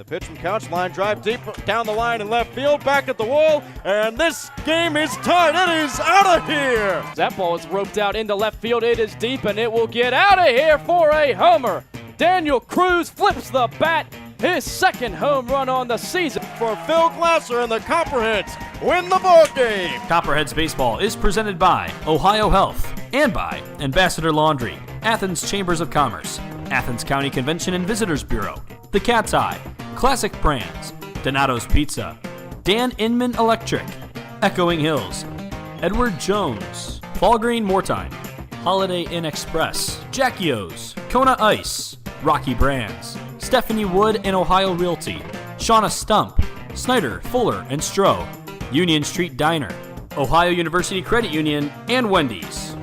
pitch from Couch, line drive deep down the line in left field, back at the wall, and this game is tied. It is out of here. That ball is roped out into left field. It is deep, and it will get out of here for a homer. Daniel Cruz flips the bat, his second home run on the season. For Phil Glasser and the Copperheads win the ball game. Copperheads Baseball is presented by Ohio Health and by Ambassador Laundry, Athens Chambers of Commerce, Athens County Convention and Visitors Bureau, The Cat's Eye, Classic Brands, Donato's Pizza, Dan Inman Electric, Echoing Hills, Edward Jones, Fall Green Moretime, Holiday Inn Express, Jackie O's, Kona Ice, Rocky Brands, Stephanie Wood and Ohio Realty, Shauna Stump, Snyder, Fuller, and Stroh, Union Street Diner, Ohio University Credit Union, and Wendy's.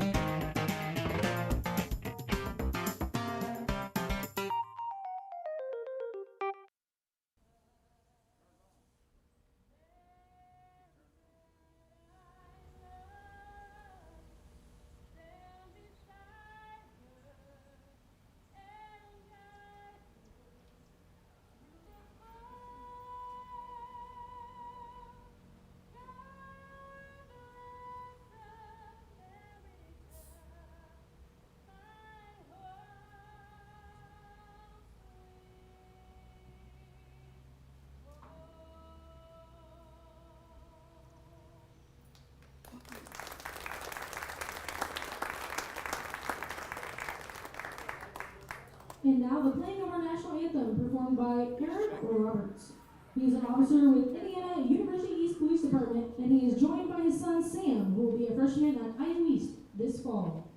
And now the playing of our national anthem performed by Aaron Roberts. He's an officer with Indiana University East Police Department, and he is joined by his son Sam, who will be a freshman at IU East this fall.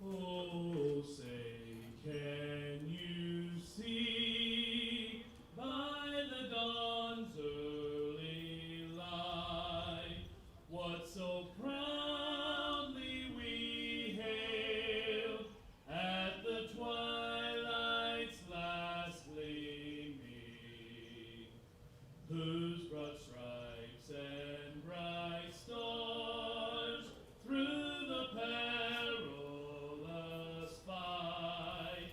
Oh, say, can you see by the dawn's early light what so proudly we hailed at the twilight's last gleaming, whose broad stripes and bright stars through the perilous fight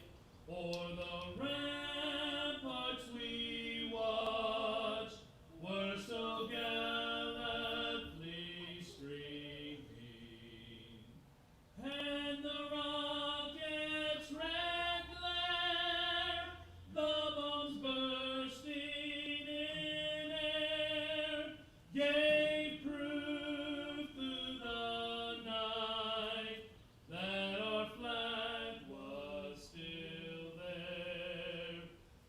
o'er the ramparts we watched were so gallantly streaming, and the rocket's red glare, the bombs bursting in air, gave proof through the night that our flag was still there.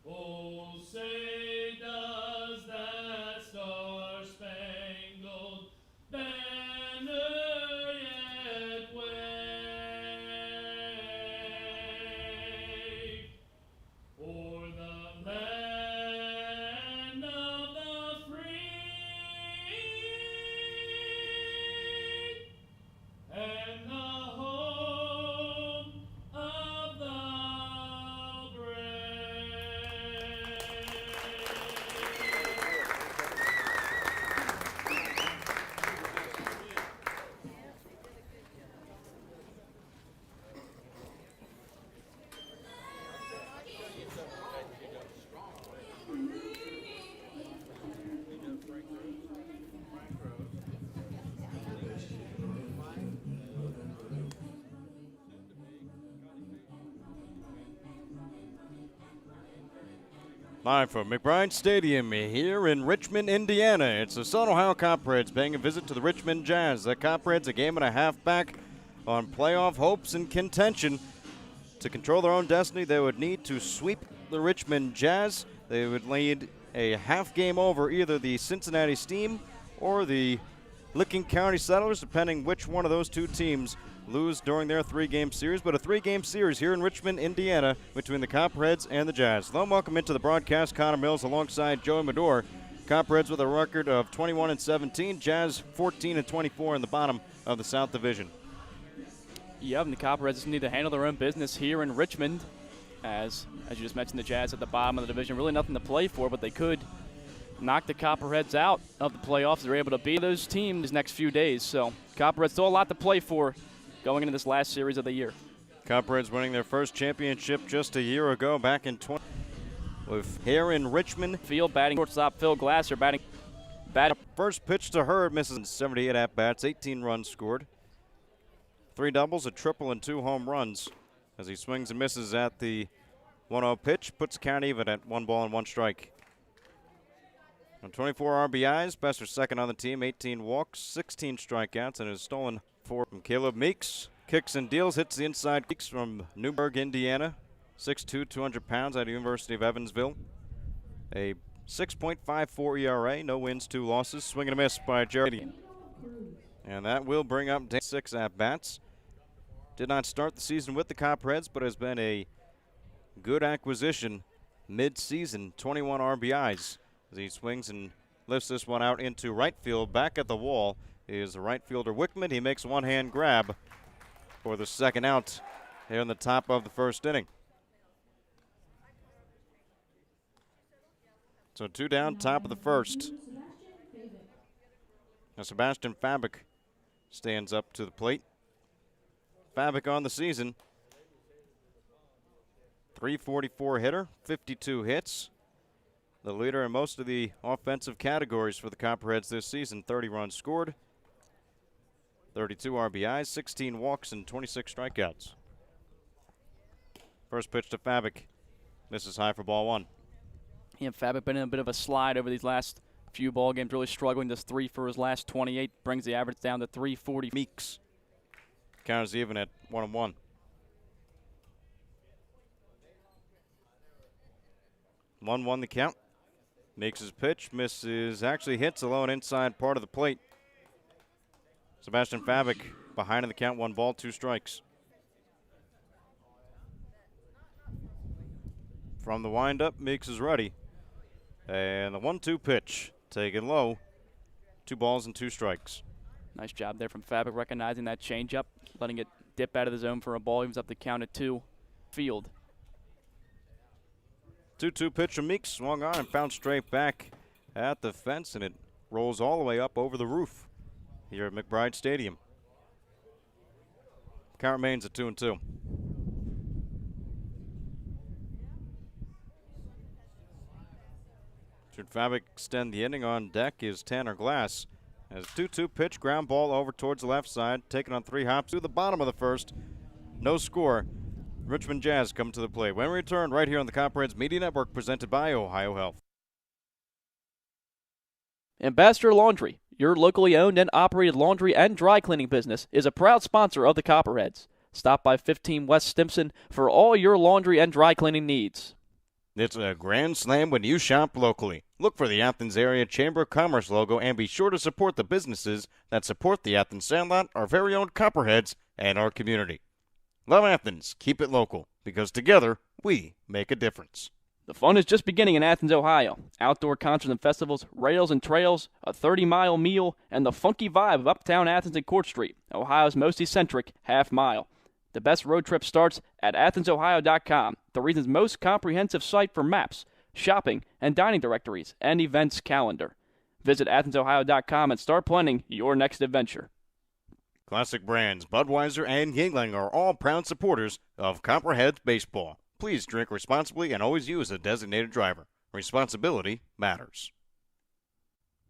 Oh, say does that star-spangled banner yet wave o'er the land of the free and the home of the brave. Live from McBride Stadium here in Richmond, Indiana. It's the Southern Ohio Copperheads paying a visit to the Richmond Jazz. The Copperheads a game and a half back on playoff hopes and contention. To control their own destiny, they would need to sweep the Richmond Jazz. They would lead a half game over either the Cincinnati Steam or the Licking County Settlers, depending which one of those two teams lose during their three-game series. But a three-game series here in Richmond, Indiana, between the Copperheads and the Jazz. Hello and welcome into the broadcast. Connor Mills alongside Joey Medor. Copperheads with a record of 21-17. Jazz 14-24 in the bottom of the South Division. Yeah, and the Copperheads just need to handle their own business here in Richmond. As you just mentioned, the Jazz at the bottom of the division, really nothing to play for, but they could knock the Copperheads out of the playoffs. They're able to beat those teams next few days. So Copperheads still a lot to play for going into this last series of the year. Copperheads winning their first championship just a year ago, back in 20. With here in Richmond. Field batting shortstop Phil Glasser batting. First pitch to her, misses 78 at-bats, 18 runs scored. 3 doubles, a triple, and 2 home runs. As he swings and misses at the 1-0 pitch, puts the count even at 1 ball and 1 strike. On 24 RBIs, Besser second on the team, 18 walks, 16 strikeouts, and has stolen 4 from Caleb Meeks. Kicks and deals, hits the inside. Meeks from Newburgh, Indiana, 6'2", 200 pounds, out of University of Evansville. A 6.54 ERA, no wins, 2 losses. Swing and a miss by Jared. And that will bring up 6 at-bats. Did not start the season with the Copperheads, but has been a good acquisition mid-season, 21 RBIs. As he swings and lifts this one out into right field. Back at the wall is the right fielder Wickman. He makes a one-hand grab for the second out here in the top of the first inning. So 2 down, top of the first. Now Sebastian Fabic stands up to the plate. Fabic on the season, .344 hitter, 52 hits. The leader in most of the offensive categories for the Copperheads this season. 30 runs scored, 32 RBIs, 16 walks, and 26 strikeouts. First pitch to Fabic, misses high for ball 1. Yeah, Fabic been in a bit of a slide over these last few ball games, really struggling. Just 3 for his last 28, brings the average down to .340. Meeks counters even at 1-1. One the count. Makes his pitch, misses, actually hits the low and inside part of the plate. Sebastian Fabic behind in the count, 1 ball, 2 strikes. From the windup, Meeks is ready. And the 1-2 pitch, taken low, 2 balls and 2 strikes. Nice job there from Fabic, recognizing that changeup, letting it dip out of the zone for a ball. Evens up the count at 2. Field. 2-2 pitch from Meeks, swung on and found straight back at the fence, and it rolls all the way up over the roof here at McBride Stadium. Count remains at 2-2. Should Fabic extend the inning, on deck is Tanner Glass. As 2-2 pitch, ground ball over towards the left side, taken on 3 hops to the bottom of the first. No score. Richmond Jazz come to the plate. When we return, right here on the Copperheads Media Network, presented by Ohio Health. Ambassador Laundry, your locally owned and operated laundry and dry cleaning business, is a proud sponsor of the Copperheads. Stop by 15 West Stimson for all your laundry and dry cleaning needs. It's a grand slam when you shop locally. Look for the Athens Area Chamber of Commerce logo and be sure to support the businesses that support the Athens Sandlot, our very own Copperheads, and our community. Love Athens, keep it local, because together we make a difference. The fun is just beginning in Athens, Ohio. Outdoor concerts and festivals, rails and trails, a 30-mile meal, and the funky vibe of uptown Athens and Court Street, Ohio's most eccentric half-mile. The best road trip starts at AthensOhio.com, the region's most comprehensive site for maps, shopping, and dining directories, and events calendar. Visit AthensOhio.com and start planning your next adventure. Classic brands Budweiser and Yingling are all proud supporters of Copperheads baseball. Please drink responsibly and always use a designated driver. Responsibility matters.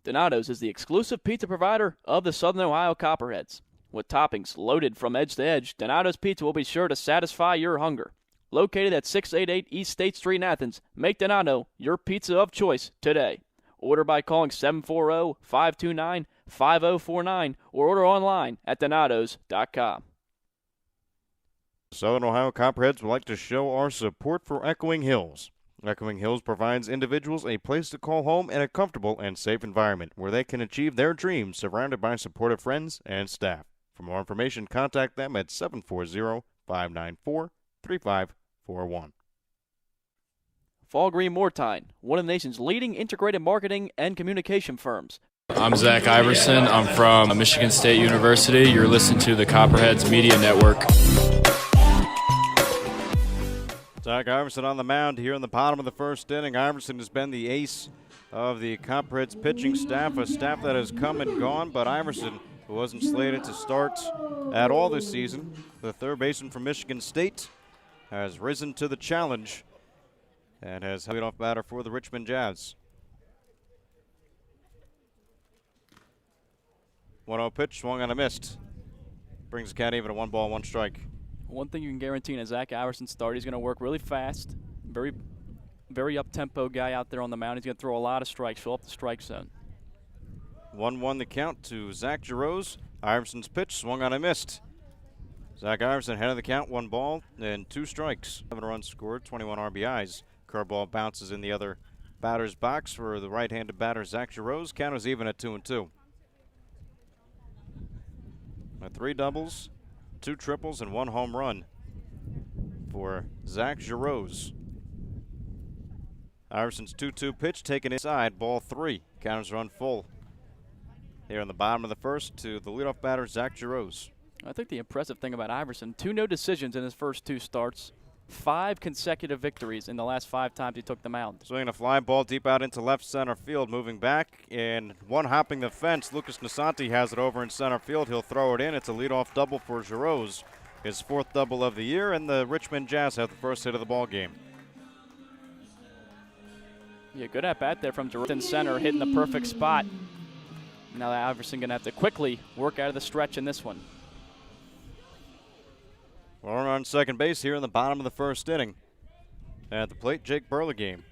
Donato's is the exclusive pizza provider of the Southern Ohio Copperheads. With toppings loaded from edge to edge, Donato's Pizza will be sure to satisfy your hunger. Located at 688 East State Street in Athens, make Donato your pizza of choice today. Order by calling 740-529-5049 or order online at donatos.com. Southern Ohio Copperheads would like to show our support for Echoing Hills. Echoing Hills provides individuals a place to call home and a comfortable and safe environment where they can achieve their dreams surrounded by supportive friends and staff. For more information, contact them at 740-594-3541. Fall Green Mortine, one of the nation's leading integrated marketing and communication firms. I'm Zach Iverson. I'm from Michigan State University. You're listening to the Copperheads Media Network. Zach Iverson on the mound here in the bottom of the first inning. Iverson has been the ace of the Copperheads pitching staff, a staff that has come and gone, but Iverson who wasn't slated to start at all this season, the third baseman from Michigan State, has risen to the challenge and has lead off batter for the Richmond Jazz. 1-0 pitch, swung on a missed. Brings the count even at 1 ball, 1 strike. One thing you can guarantee in a Zach Iverson start, he's going to work really fast. Very up-tempo guy out there on the mound. He's going to throw a lot of strikes, fill up the strike zone. 1-1 the count to Zach Giroux. Iverson's pitch swung on and missed. Zach Iverson ahead of the count, 1 ball and 2 strikes. 7 runs scored, 21 RBIs. Curveball bounces in the other batter's box for the right-handed batter Zach Giroux. Count is even at 2-2. 3 doubles, 2 triples, and 1 home run for Zach Giroux. Iverson's 2-2 pitch taken inside, ball 3. Counters run full. Here in the bottom of the first to the leadoff batter, Zach Giroux. I think the impressive thing about Iverson, 2 no decisions in his first 2 starts, 5 consecutive victories in the last 5 times he took the mound. Swinging a fly ball deep out into left center field, moving back, and one hopping the fence. Lucas Nasanti has it over in center field. He'll throw it in. It's a leadoff double for Giroux, his 4th double of the year, and the Richmond Jazz have the first hit of the ball game. Yeah, good at bat there from Giroux in center, hitting the perfect spot. Now Iverson going to have to quickly work out of the stretch in this one. Runner on second base here in the bottom of the first inning. At the plate, Jake Burlingame.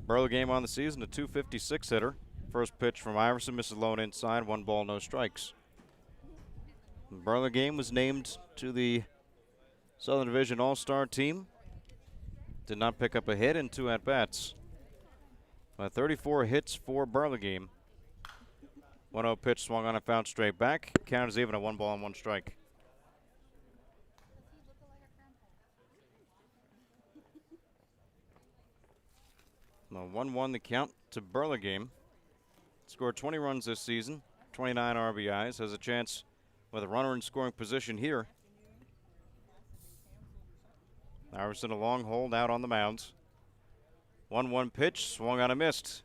Burlingame on the season, a .256 hitter. First pitch from Iverson, misses lone inside, 1 ball, no strikes. Burlingame was named to the Southern Division All-Star team. Did not pick up a hit in 2 at-bats. 34 hits for Burlingame. 1-0 pitch swung on and found straight back. Count is even at 1 ball and 1 strike. Now 1-1 the count to Burlingame. Scored 20 runs this season, 29 RBIs. Has a chance with a runner in scoring position here. Iverson a long hold out on the mound. 1-1 pitch, swung on and missed.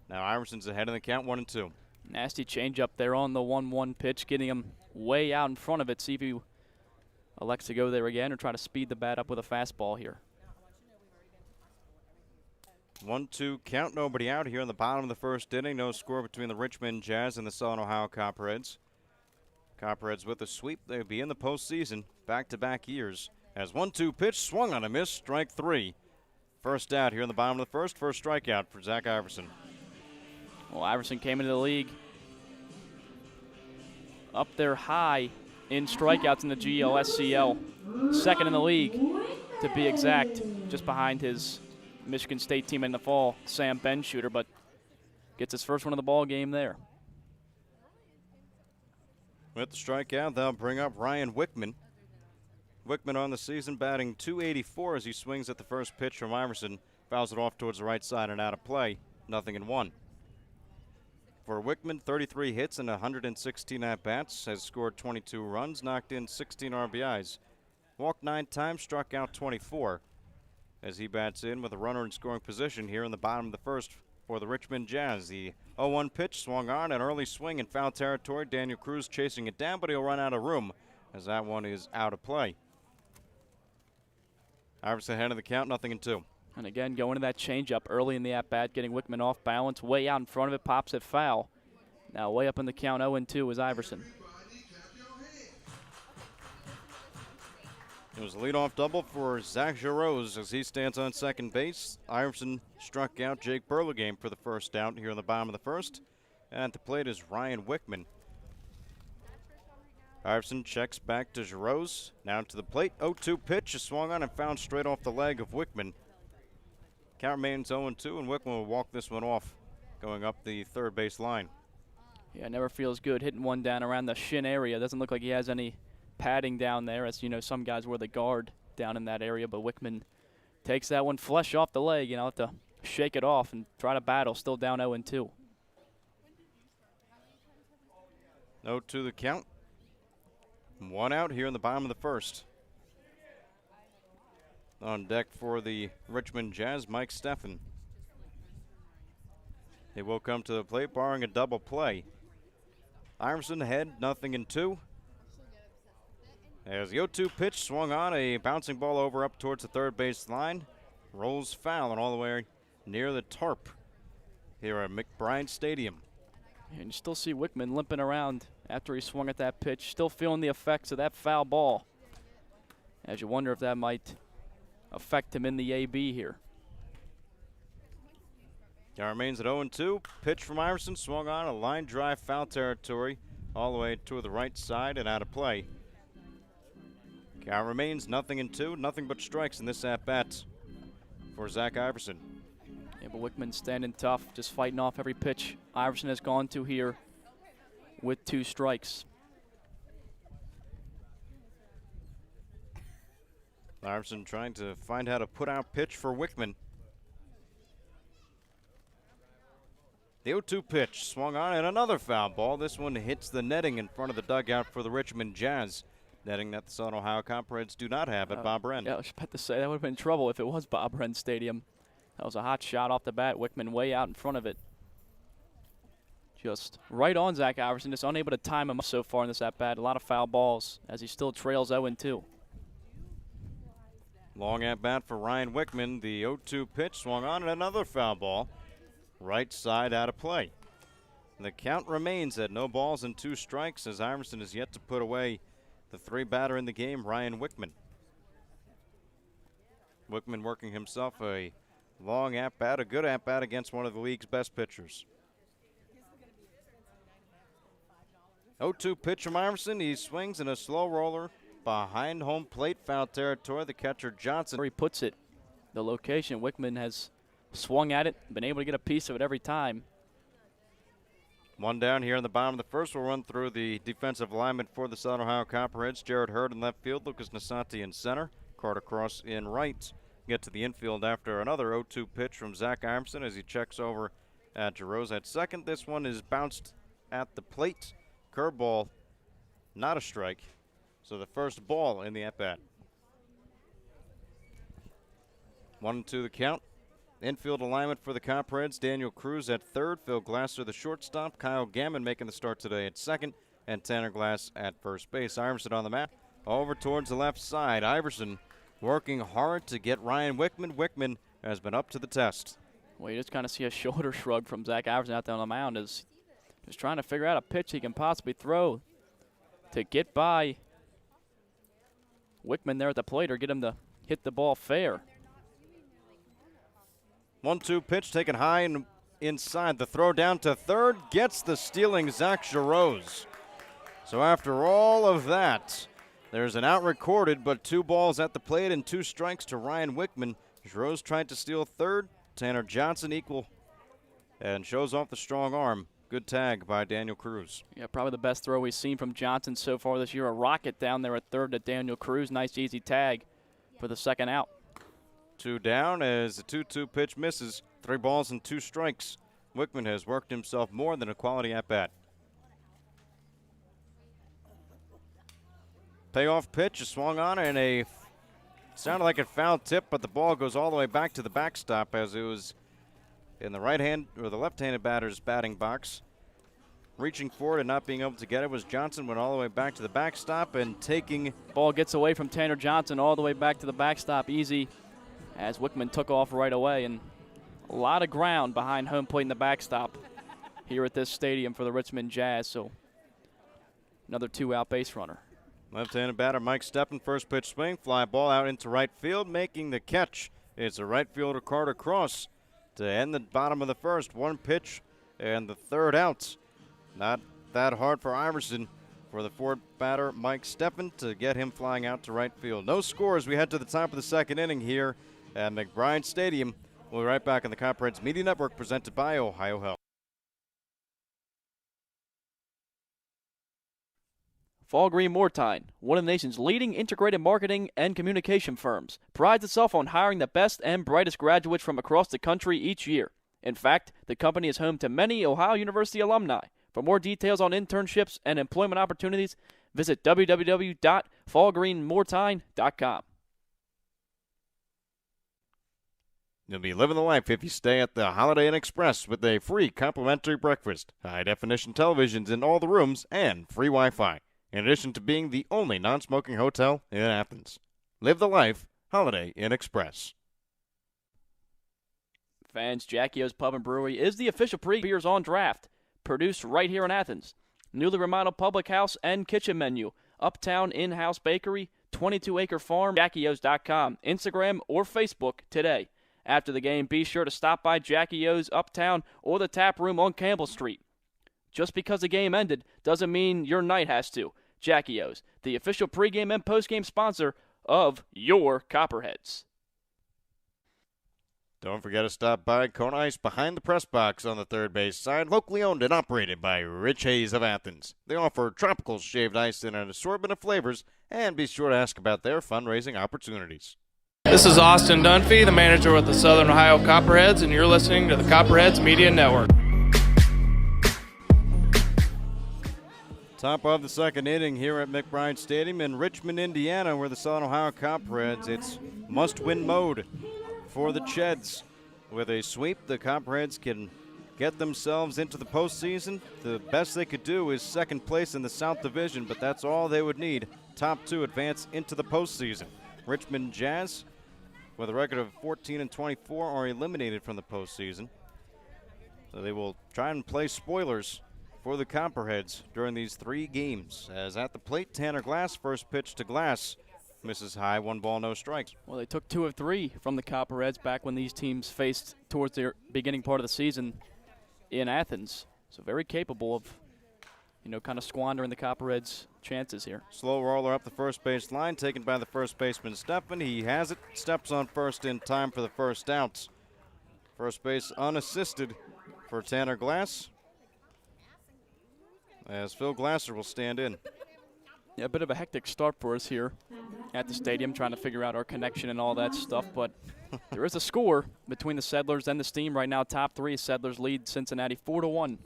Now Iverson's ahead in the count, 1-2. Nasty changeup there on the 1-1 pitch, getting him way out in front of it. See if he elects to go there again or try to speed the bat up with a fastball here. 1-2 count, nobody out here in the bottom of the first inning. No score between the Richmond Jazz and the Southern Ohio Copperheads. Copperheads with a sweep. They'll be in the postseason back-to-back years. As 1-2 pitch, swung on a miss, strike 3. First out here in the bottom of the first strikeout for Zach Iverson. Well, Iverson came into the league up there high in strikeouts in the GLSCL. Second in the league, to be exact, just behind his Michigan State team in the fall, Sam Benshooter, but gets his first one of the ball game there. With the strikeout, they'll bring up Ryan Wickman. Wickman on the season batting .284 as he swings at the first pitch from Iverson. Fouls it off towards the right side and out of play. 0-1. For Wickman, 33 hits and 116 at-bats, has scored 22 runs, knocked in 16 RBIs. Walked 9 times, struck out 24. As he bats in with a runner in scoring position here in the bottom of the first for the Richmond Jazz. The 0-1 pitch swung on, an early swing in foul territory. Daniel Cruz chasing it down, but he'll run out of room as that one is out of play. Iverson ahead of the count, 0-2. And again, going to that changeup early in the at-bat, getting Wickman off balance, way out in front of it, pops it foul. Now way up in the count, 0-2 is Iverson. It was a leadoff double for Zach Giroux as he stands on second base. Iverson struck out Jake Burlingame for the first out here in the bottom of the first. And at the plate is Ryan Wickman. Iverson checks back to Giroux. Now to the plate. 0-2 pitch is swung on and found straight off the leg of Wickman. Count remains 0-2, and Wickman will walk this one off going up the third base line. Yeah, never feels good hitting one down around the shin area. Doesn't look like he has any padding down there, as you know, some guys wear the guard down in that area, but Wickman takes that one flush off the leg. You know, have to shake it off and try to battle, still down 0-2. 0-2 the count. 1 out here in the bottom of the first. On deck for the Richmond Jazz, Mike Steffen. He will come to the plate, barring a double play. Iverson ahead, 0-2. As the 0-2 pitch swung on, a bouncing ball over up towards the third base line. Rolls foul and all the way near the tarp here at McBride Stadium. And you still see Wickman limping around after he swung at that pitch, still feeling the effects of that foul ball. As you wonder if that might affect him in the AB here. It remains at 0-2. Pitch from Iverson, swung on, a line drive, foul territory, all the way to the right side and out of play. Count remains 0-2, nothing but strikes in this at-bat for Zach Iverson. Yeah, but Wickman standing tough, just fighting off every pitch Iverson has gone to here with 2 strikes. Iverson trying to find how to put out pitch for Wickman. The 0-2 pitch swung on and another foul ball. This one hits the netting in front of the dugout for the Richmond Jazz. Netting that the Southern Ohio Copperheads do not have at Bob Wren. Yeah, I was about to say that would have been trouble if it was Bob Wren Stadium. That was a hot shot off the bat. Wickman way out in front of it. Just right on Zach Iverson, just unable to time him up so far in this at-bat. A lot of foul balls as he still trails 0-2. Long at-bat for Ryan Wickman. The 0-2 pitch swung on and another foul ball. Right side out of play. The count remains at no balls and 2 strikes as Iverson is yet to put away the 3 batter in the game, Ryan Wickman. Wickman working himself a long at-bat, a good at-bat against one of the league's best pitchers. 0-2 pitch from Iverson. He swings in a slow roller behind home plate, foul territory. The catcher Johnson. Where he puts it, the location, Wickman has swung at it, been able to get a piece of it every time. One down here in the bottom of the first. We'll run through the defensive alignment for the Southern Ohio Copperheads. Jared Hurd in left field, Lucas Nasanti in center, Carter Cross in right. Get to the infield after another 0-2 pitch from Zach Iverson as he checks over at Jarosz at second. This one is bounced at the plate. Curveball, not a strike. So the first ball in the at-bat. 1-2 the count. Infield alignment for the Copperheads. Daniel Cruz at third. Phil Glasser, the shortstop. Kyle Gammon making the start today at second. And Tanner Glass at first base. Iverson on the map. Over towards the left side. Iverson working hard to get Ryan Wickman. Wickman has been up to the test. Well, you just kind of see a shoulder shrug from Zach Iverson out there on the mound as he's trying to figure out a pitch he can possibly throw to get by Wickman there at the plate or get him to hit the ball fair. 1-2 pitch taken high and inside. The throw down to third gets the stealing Zach Jarosz. So after all of that, there's an out recorded, but 2 balls at the plate and 2 strikes to Ryan Wickman. Jarosz tried to steal third. Tanner Johnson equal and shows off the strong arm. Good tag by Daniel Cruz. Yeah, probably the best throw we've seen from Johnson so far this year. A rocket down there at third to Daniel Cruz. Nice easy tag for the second out. 2 down as the 2-2 pitch misses. 3 balls and 2 strikes. Wickman has worked himself more than a quality at-bat. Payoff pitch is swung on and sounded like a foul tip, but the ball goes all the way back to the backstop as it was in the right-hand or the left-handed batter's batting box. Reaching forward and not being able to get it was Johnson. Went all the way back to the backstop and taking. Ball gets away from Tanner Johnson all the way back to the backstop easy as Wickman took off right away, and a lot of ground behind home plate in the backstop here at this stadium for the Richmond Jazz. So another 2-out base runner. Left-handed batter Mike Steppen, first pitch swing, fly ball out into right field, making the catch. It's a right fielder Carter Cross to end the bottom of the first. 1 pitch and the 3rd out. Not that hard for Iverson for the 4th batter Mike Steppen to get him flying out to right field. No score as we head to the top of the 2nd inning here at McBride Stadium. We'll be right back on the Copperheads Media Network presented by Ohio Health. Fall Green Mortine, one of the nation's leading integrated marketing and communication firms, prides itself on hiring the best and brightest graduates from across the country each year. In fact, the company is home to many Ohio University alumni. For more details on internships and employment opportunities, visit www.fallgreenmortine.com. You'll be living the life if you stay at the Holiday Inn Express with a free complimentary breakfast, high-definition televisions in all the rooms, and free Wi-Fi, in addition to being the only non-smoking hotel in Athens. Live the life, Holiday Inn Express. Fans, Jackie O's Pub and Brewery is the official pre-beers on draft, produced right here in Athens. Newly remodeled public house and kitchen menu, uptown in-house bakery, 22-acre farm, JackieO's.com, Instagram or Facebook today. After the game, be sure to stop by Jackie O's Uptown or the tap room on Campbell Street. Just because the game ended doesn't mean your night has to. Jackie O's, the official pregame and postgame sponsor of your Copperheads. Don't forget to stop by Kona Ice behind the press box on the third base side, locally owned and operated by Rich Hayes of Athens. They offer tropical shaved ice in an assortment of flavors, and be sure to ask about their fundraising opportunities. This is Austin Dunphy, the manager with the Southern Ohio Copperheads, and you're listening to the Copperheads Media Network. Top of the second inning here at McBride Stadium in Richmond, Indiana, where the Southern Ohio Copperheads, it's must-win mode for the Cheds. With a sweep, the Copperheads can get themselves into the postseason. The best they could do is second place in the South Division, but that's all they would need. Top two advance into the postseason. Richmond Jazz, with a record of 14-24, are eliminated from the postseason. So they will try and play spoilers for the Copperheads during these three games. As at the plate, Tanner Glass, first pitch to Glass, misses high, 1 ball, no strikes. Well, they took 2 of 3 from the Copperheads back when these teams faced towards their beginning part of the season in Athens. So very capable of, kind of squandering the Copperheads' chances here. Slow roller up the first base line, taken by the first baseman, Steffen. He has it, steps on first in time for the first out. First base unassisted for Tanner Glass, as Phil Glasser will stand in. Yeah, a bit of a hectic start for us here at the stadium, trying to figure out our connection and all that stuff, but there is a score between the Settlers and the Steam right now. Top 3, Settlers lead Cincinnati 4-1.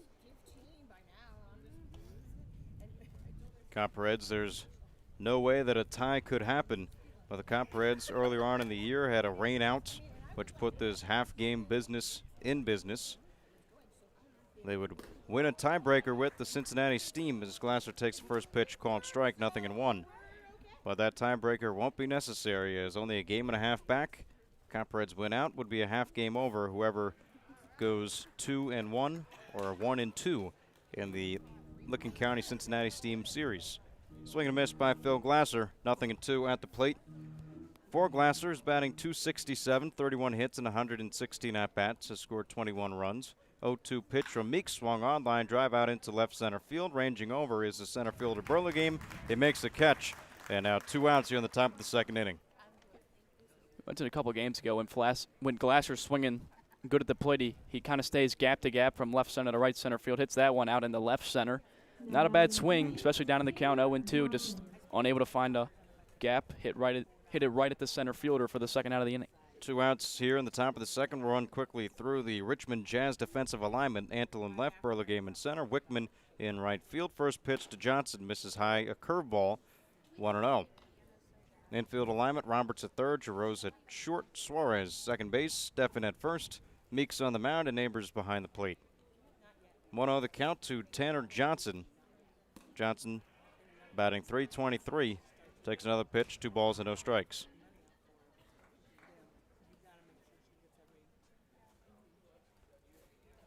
Copperheads, there's no way that a tie could happen. But the Copperheads earlier on in the year had a rain out, which put this half-game business in business. They would win a tiebreaker with the Cincinnati Steam as Glasser takes the first pitch, called strike, 0-1. But that tiebreaker won't be necessary as only a game and a half back. Copperheads win out, would be a half game over. Whoever goes 2-1 or 1-2 in the Licking County Cincinnati Steam series. Swing and a miss by Phil Glasser, 0-2 at the plate. For Glasser is batting .267, 31 hits and 116 at-bats, has scored 21 runs. 0-2 pitch from Meeks, swung on, line drive out into left center field. Ranging over is the center fielder Burlingame. He makes the catch, and now 2 outs here in the top of the second inning. Went to a couple games ago when Glasser's swinging good at the plate, he kind of stays gap to gap from left center to right center field, hits that one out in the left center. Not a bad swing, especially down in the count 0-2, just unable to find a gap, hit it right at the center fielder for the second out of the inning. 2 outs here in the top of the second. We'll run quickly through the Richmond Jazz defensive alignment. Antle in left, Burlingame in center, Wickman in right field. First pitch to Johnson, misses high, a curveball, 1-0. Infield alignment, Roberts at third, Giroux at short, Suarez second base, Steffen at first, Meeks on the mound, and Neighbors behind the plate. 1-0 the count to Tanner Johnson. Johnson batting .323, takes another pitch, 2 balls and no strikes.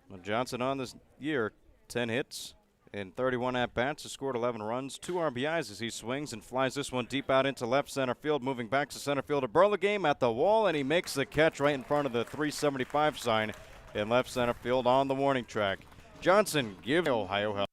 Well, Johnson on this year, 10 hits in 31 at-bats, has scored 11 runs, 2 RBIs as he swings and flies this one deep out into left center field, moving back to center fielder Burlingame at the wall, and he makes the catch right in front of the 375 sign in left center field on the warning track. Johnson gives Ohio help.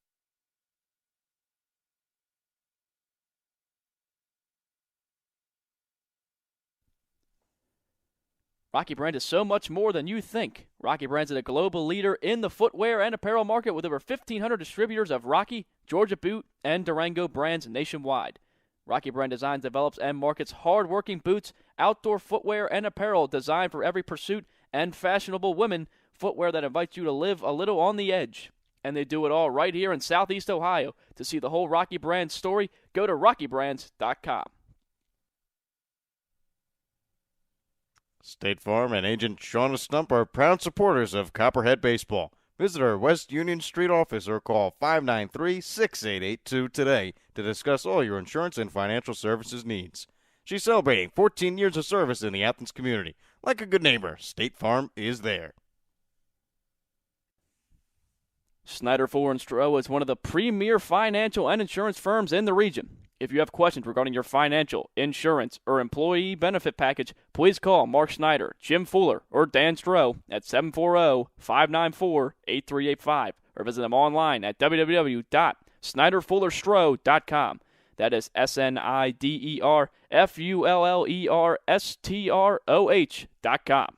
Rocky Brand is so much more than you think. Rocky Brand is a global leader in the footwear and apparel market with over 1,500 distributors of Rocky, Georgia Boot, and Durango brands nationwide. Rocky Brand designs, develops, and markets hard-working boots, outdoor footwear, and apparel designed for every pursuit and fashionable women, footwear that invites you to live a little on the edge. And they do it all right here in Southeast Ohio. To see the whole Rocky Brand story, go to rockybrands.com. State Farm and Agent Shauna Stump are proud supporters of Copperhead Baseball. Visit our West Union Street office or call 593-6882 today to discuss all your insurance and financial services needs. She's celebrating 14 years of service in the Athens community. Like a good neighbor, State Farm is there. Snyder, Fuller & Stroh is one of the premier financial and insurance firms in the region. If you have questions regarding your financial, insurance, or employee benefit package, please call Mark Snyder, Jim Fuller, or Dan Stroh at 740-594-8385 or visit them online at www.snyderfullerstroh.com. That is SNIDERFULLERSTROH.com.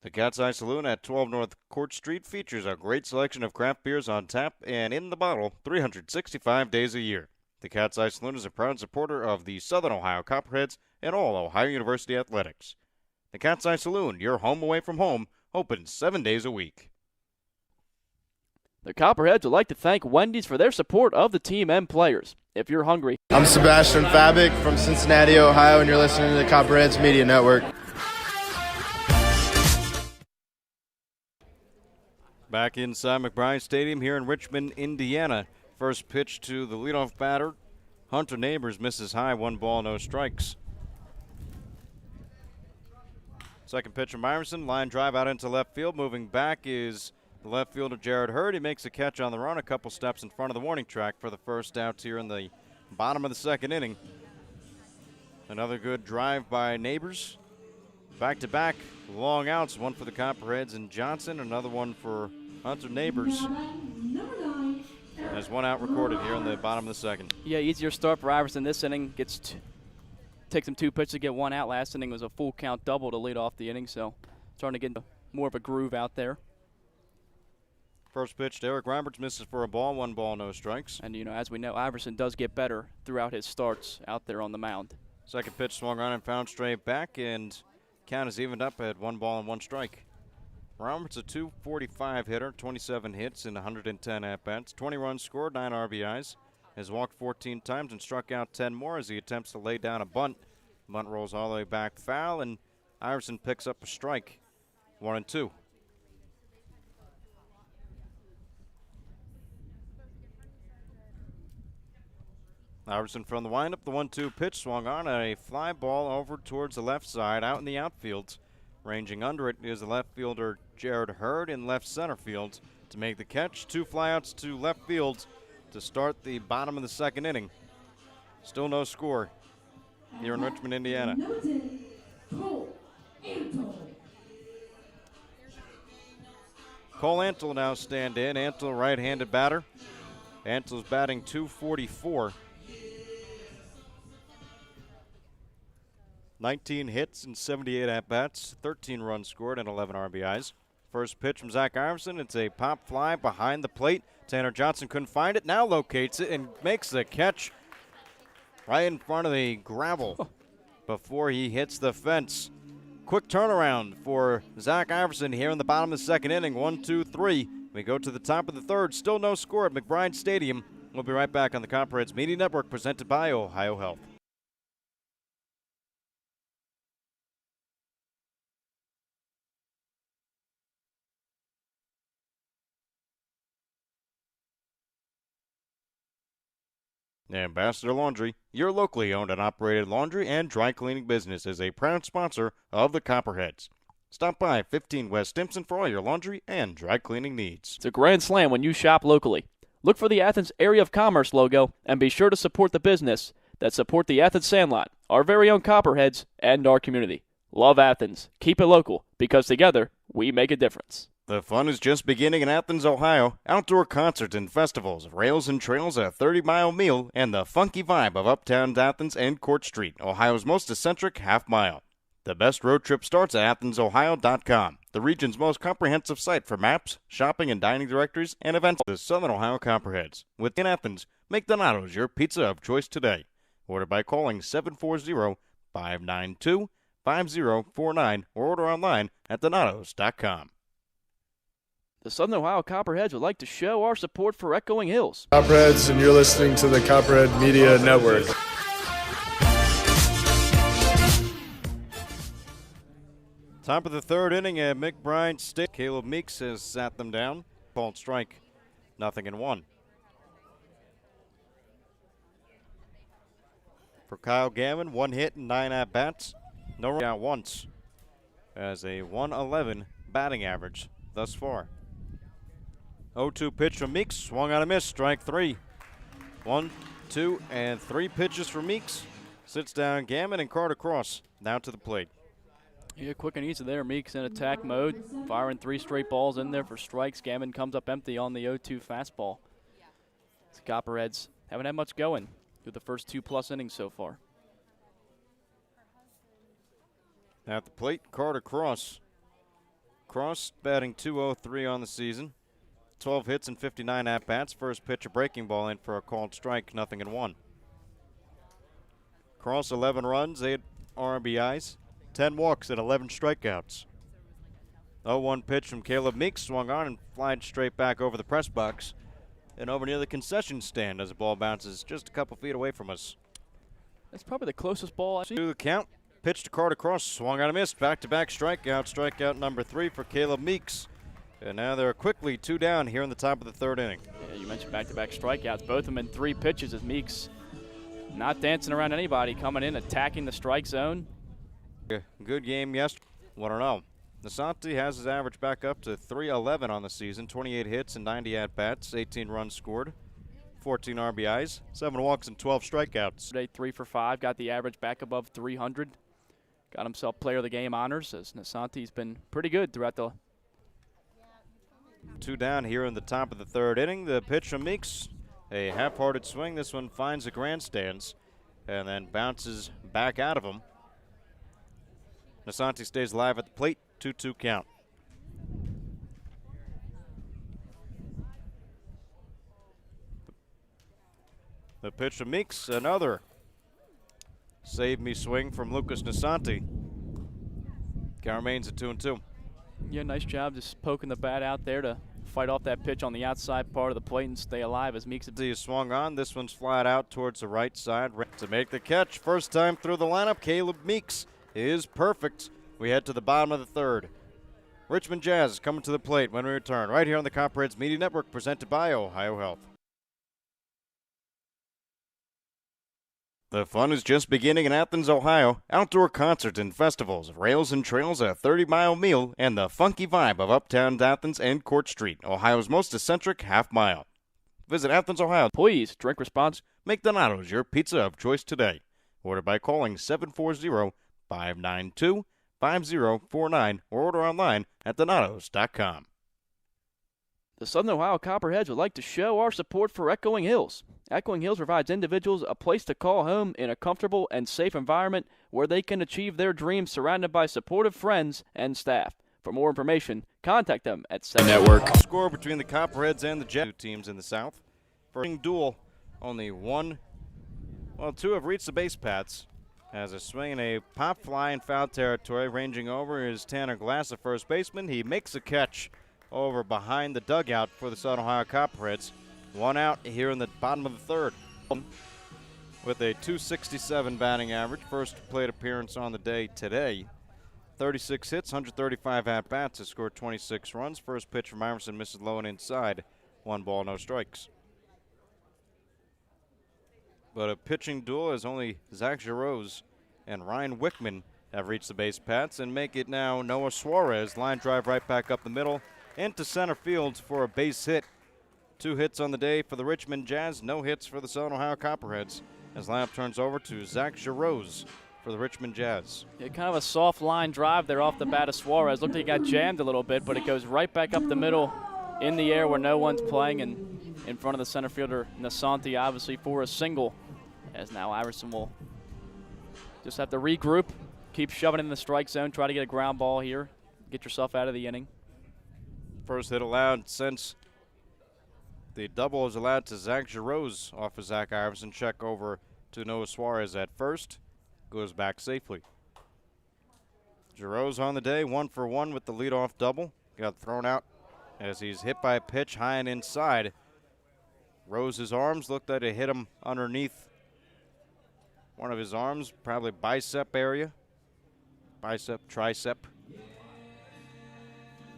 The Cat's Eye Saloon at 12 North Court Street features a great selection of craft beers on tap and in the bottle 365 days a year. The Cat's Eye Saloon is a proud supporter of the Southern Ohio Copperheads and all Ohio University athletics. The Cat's Eye Saloon, your home away from home, open 7 days a week. The Copperheads would like to thank Wendy's for their support of the team and players. If you're hungry, I'm Sebastian Fabic from Cincinnati, Ohio, and you're listening to the Copperheads Media Network. Back inside McBride Stadium here in Richmond, Indiana. First pitch to the leadoff batter. Hunter Neighbors misses high, 1 ball, no strikes. Second pitch from Myerson, line drive out into left field. Moving back is the left fielder Jared Hurd. He makes a catch on the run, a couple steps in front of the warning track for the first out here in the bottom of the second inning. Another good drive by Neighbors. Back-to-back long outs, one for the Copperheads and Johnson, another one for Hunter Neighbors. There's 1 out recorded here in the bottom of the second. yeah, easier start for Iverson this inning. Takes him 2 pitches to get 1 out. Last inning was a full count double to lead off the inning, so starting to get more of a groove out there. First pitch to Eric Roberts, misses for a ball, 1 ball, no strikes. And, as we know, Iverson does get better throughout his starts out there on the mound. Second pitch swung on and found straight back, and count is evened up at 1 ball and 1 strike. Roberts, a .245 hitter, 27 hits in 110 at-bats, 20 runs scored, 9 RBIs. Has walked 14 times and struck out 10 more as he attempts to lay down a bunt. Bunt rolls all the way back foul, and Iverson picks up a strike. 1-2. Iverson from the windup, the 1-2 pitch swung on, a fly ball over towards the left side, out in the outfield. Ranging under it is the left fielder Jared Hurd in left center field to make the catch. 2 flyouts to left field to start the bottom of the second inning. Still no score here in Richmond, Indiana. Cole Antle now stand in. Antle, right-handed batter. Antle's batting .244. 19 hits and 78 at-bats, 13 runs scored and 11 RBIs. First pitch from Zach Iverson. It's a pop fly behind the plate. Tanner Johnson couldn't find it, now locates it and makes the catch right in front of the gravel before he hits the fence. Quick turnaround for Zach Iverson here in the bottom of the second inning. 1-2-3. We go to the top of the third. Still no score at McBride Stadium. We'll be right back on the Copperheads Media Network presented by Ohio Health. Ambassador Laundry, your locally owned and operated laundry and dry cleaning business, is a proud sponsor of the Copperheads. Stop by 15 West Stimson for all your laundry and dry cleaning needs. It's a grand slam when you shop locally. Look for the Athens Area of Commerce logo and be sure to support the business that support the Athens Sandlot, our very own Copperheads, and our community. Love Athens. Keep it local, because together we make a difference. The fun is just beginning in Athens, Ohio. Outdoor concerts and festivals, rails and trails, a 30-mile meal, and the funky vibe of Uptown Athens and Court Street, Ohio's most eccentric half-mile. The best road trip starts at AthensOhio.com, the region's most comprehensive site for maps, shopping and dining directories, and events. The Southern Ohio Copperheads. Within Athens, make Donato's your pizza of choice today. Order by calling 740-592-5049 or order online at Donatos.com. The Southern Ohio Copperheads would like to show our support for Echoing Hills. Copperheads, and you're listening to the Copperhead Media Network. Top of the third inning at McBride State. Caleb Meeks has sat them down. Called strike, 0-1. For Kyle Gammon, 1 hit and 9 at-bats. No run out once. As a 111 batting average thus far. 0-2 pitch from Meeks. Swung on a miss. Strike 3. 1, 2, and 3 pitches for Meeks. Sits down Gammon and Carter Cross now to the plate. Yeah, quick and easy there. Meeks in attack mode, firing 3 straight balls in there for strikes. Gammon comes up empty on the 0-2 fastball. The Copperheads haven't had much going through the first 2+ innings so far. At the plate, Carter Cross. Cross batting .203 on the season. 12 hits and 59 at-bats. First pitch, a breaking ball in for a called strike, 0-1. Cross 11 runs, 8 RBIs, 10 walks and 11 strikeouts. 0-1 pitch from Caleb Meeks, swung on and flied straight back over the press box and over near the concession stand as the ball bounces just a couple feet away from us. That's probably the closest ball I've seen. To the count, pitch to Carter Cross, swung on and missed. Back-to-back strikeout number 3 for Caleb Meeks. And now they're quickly 2 down here in the top of the third inning. Yeah, you mentioned back-to-back strikeouts, both of them in 3 pitches as Meeks not dancing around anybody, coming in, attacking the strike zone. Good game yesterday. 1-0. Nasanti has his average back up to .311 on the season, 28 hits and 90 at-bats, 18 runs scored, 14 RBIs, 7 walks and 12 strikeouts. Today 3 for 5, got the average back above 300. Got himself player of the game honors as Nasanti's been pretty good throughout the 2 down here in the top of the third inning. The pitch from Meeks, a half-hearted swing. This one finds the grandstands and then bounces back out of them. Nasanti stays alive at the plate, 2-2 count. The pitch from Meeks, another save me swing from Lucas Nasanti. Count remains at 2-2. Yeah, nice job just poking the bat out there to fight off that pitch on the outside part of the plate and stay alive as Meeks. He swung on. This one's flat out towards the right side. To make the catch, first time through the lineup, Caleb Meeks is perfect. We head to the bottom of the third. Richmond Jazz is coming to the plate when we return, right here on the Copperheads Media Network, presented by Ohio Health. The fun is just beginning in Athens, Ohio. Outdoor concerts and festivals, rails and trails, a 30-mile meal, and the funky vibe of uptown Athens and Court Street, Ohio's most eccentric half-mile. Visit Athens, Ohio. Please drink responsibly. Make Donato's your pizza of choice today. Order by calling 740-592-5049 or order online at donatos.com. The Southern Ohio Copperheads would like to show our support for Echoing Hills. Echoing Hills provides individuals a place to call home in a comfortable and safe environment where they can achieve their dreams surrounded by supportive friends and staff. For more information, contact them at Network. Score between the Copperheads and the Jets, 2 teams in the South. First duel, only 2 have reached the base paths. As a swing and a pop fly in foul territory, ranging over is Tanner Glass, the first baseman. He makes a catch over behind the dugout for the Southern Ohio Copperheads. 1 out here in the bottom of the third. With a .267 batting average, first plate appearance on the day today. 36 hits, 135 at-bats, has scored 26 runs. First pitch from Iverson misses low and inside. 1 ball, no strikes. But a pitching duel as only Zach Giroux and Ryan Wickman have reached the base paths and make it now Noah Suarez. Line drive right back up the middle into center field for a base hit. 2 hits on the day for the Richmond Jazz, no hits for the Southern Ohio Copperheads. As lineup turns over to Zach Giroux for the Richmond Jazz. Yeah, kind of a soft line drive there off the bat of Suarez. Looked like he got jammed a little bit, but it goes right back up the middle in the air where no one's playing and in front of the center fielder Nasanti, obviously for a single. As now Iverson will just have to regroup, keep shoving in the strike zone, try to get a ground ball here, get yourself out of the inning. First hit allowed since the double is allowed to Zach Giroux off of Zach Iverson. Check over to Noah Suarez at first. Goes back safely. Giroux on the day, 1 for 1 with the leadoff double. Got thrown out as he's hit by a pitch high and inside. Rose's arms looked like it hit him underneath one of his arms, probably bicep area. Bicep, tricep.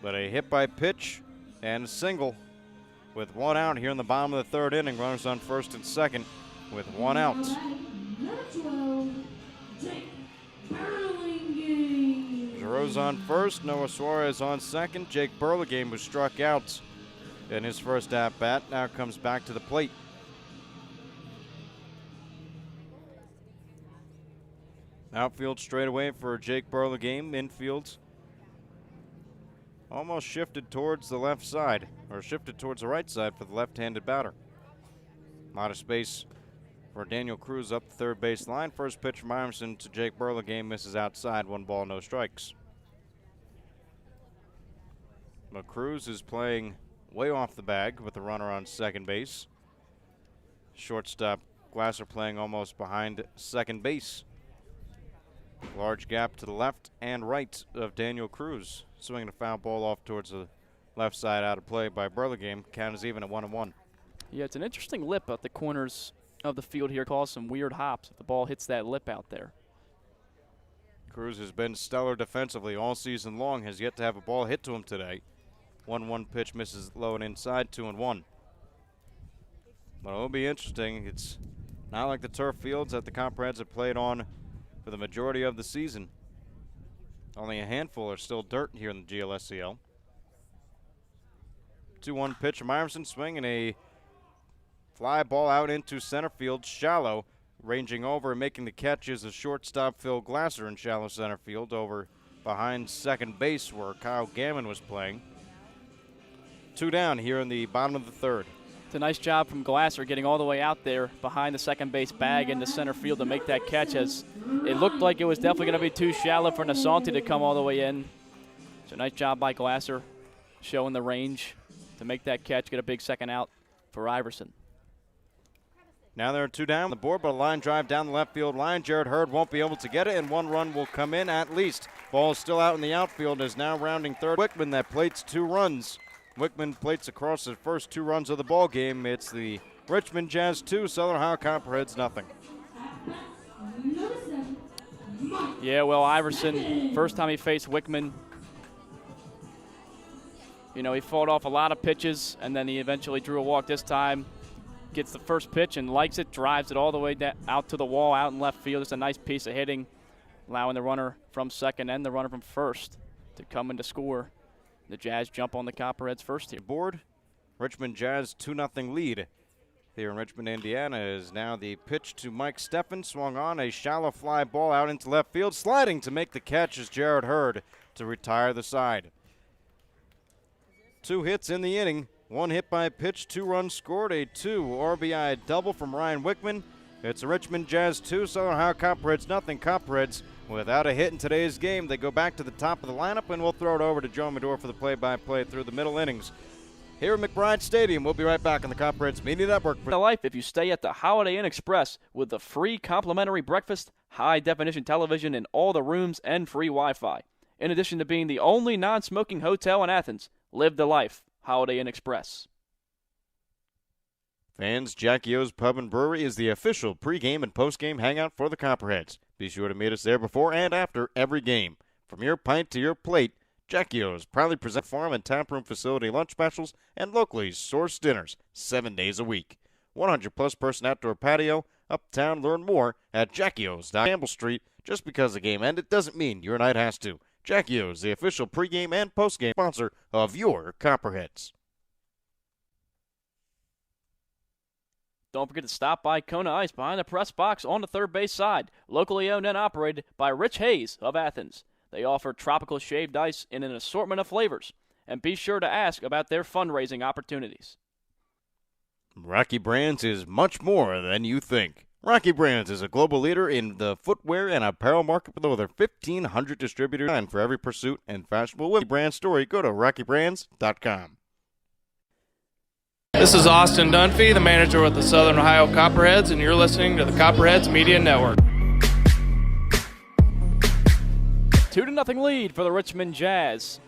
But a hit by pitch and a single with one out here in the bottom of the third inning. Runners on first and second with one out. Number 12, Jake Burlingame. Giroux on first, Noah Suarez on second. Jake Burlingame, who struck out in his first at-bat, now comes back to the plate. Outfield straight away for Jake Burlingame. Infield almost shifted towards the left side, or shifted towards the right side for the left-handed batter. A lot of space for Daniel Cruz up the third base line. First pitch from Iverson to Jake Burlingame, misses outside, 1 ball, no strikes. But Cruz is playing way off the bag with the runner on second base. Shortstop Glasser playing almost behind second base. Large gap to the left and right of Daniel Cruz. Swinging a foul ball off towards the left side, out of play by Burlingame. Count is even at 1-1. Yeah, it's an interesting lip at the corners of the field here. Cause some weird hops if the ball hits that lip out there. Cruz has been stellar defensively all season long. Has yet to have a ball hit to him today. 1-1 pitch misses low and inside, 2-1. But it'll be interesting. It's not like the turf fields that the Copperheads have played on for the majority of the season. Only a handful are still dirt here in the GLSCL. 2-1 pitch from Iverson, swinging a fly ball out into center field, shallow. Ranging over and making the catch is a shortstop, Phil Glasser, in shallow center field over behind second base where Kyle Gammon was playing. 2 down here in the bottom of the third. It's a nice job from Glasser getting all the way out there behind the second base bag into center field to make that catch, as it looked like it was definitely going to be too shallow for Nasanti to come all the way in. So nice job by Glasser showing the range to make that catch, get a big second out for Iverson. Now there are 2 down on the board, but a line drive down the left field line. Jared Hurd won't be able to get it, and 1 run will come in at least. Ball is still out in the outfield, is now rounding third. Wickman that plates 2 runs. Wickman plates across the first 2 runs of the ball game. It's the Richmond Jazz 2, Southern Ohio Copperheads nothing. Yeah, well, Iverson, first time he faced Wickman, you know, he fought off a lot of pitches, and then he eventually drew a walk this time. Gets the first pitch and likes it, drives it all the way out to the wall, out in left field. It's a nice piece of hitting, allowing the runner from second and the runner from first to come in to score. The Jazz jump on the Copperheads first here. Board, Richmond Jazz 2-0 lead here in Richmond, Indiana. Is now the pitch to Mike Steffen, swung on a shallow fly ball out into left field. Sliding to make the catch is Jared Hurd to retire the side. 2 hits in the inning. 1 hit by pitch, 2 runs scored, a 2 RBI double from Ryan Wickman. It's a Richmond Jazz 2, Southern Ohio Copperheads nothing. Copperheads without a hit in today's game. They go back to the top of the lineup, and we'll throw it over to Joe Medore for the play-by-play through the middle innings here at McBride Stadium. We'll be right back on the Copperheads Media Network. For life, if you stay at the Holiday Inn Express with the free complimentary breakfast, high-definition television in all the rooms, and free Wi-Fi. In addition to being the only non-smoking hotel in Athens, live the life. Holiday Inn Express. Fans, Jackie O's Pub and Brewery is the official pregame and postgame hangout for the Copperheads. Be sure to meet us there before and after every game. From your pint to your plate, Jackie O's proudly present farm and taproom facility lunch specials and locally sourced dinners 7 days a week. 100-plus person outdoor patio, uptown. Learn more at JackieO's. Campbell Street. Just because the game ended doesn't mean your night has to. Jackie O's, the official pregame and postgame sponsor of your Copperheads. Don't forget to stop by Kona Ice behind the press box on the third base side. Locally owned and operated by Rich Hayes of Athens. They offer tropical shaved ice in an assortment of flavors. And be sure to ask about their fundraising opportunities. Rocky Brands is much more than you think. Rocky Brands is a global leader in the footwear and apparel market with over 1,500 distributors. And for every pursuit and fashionable women brand story, go to rockybrands.com. This is Austin Dunphy, the manager with the Southern Ohio Copperheads, and you're listening to the Copperheads Media Network. 2-0 lead for the Richmond Jazz.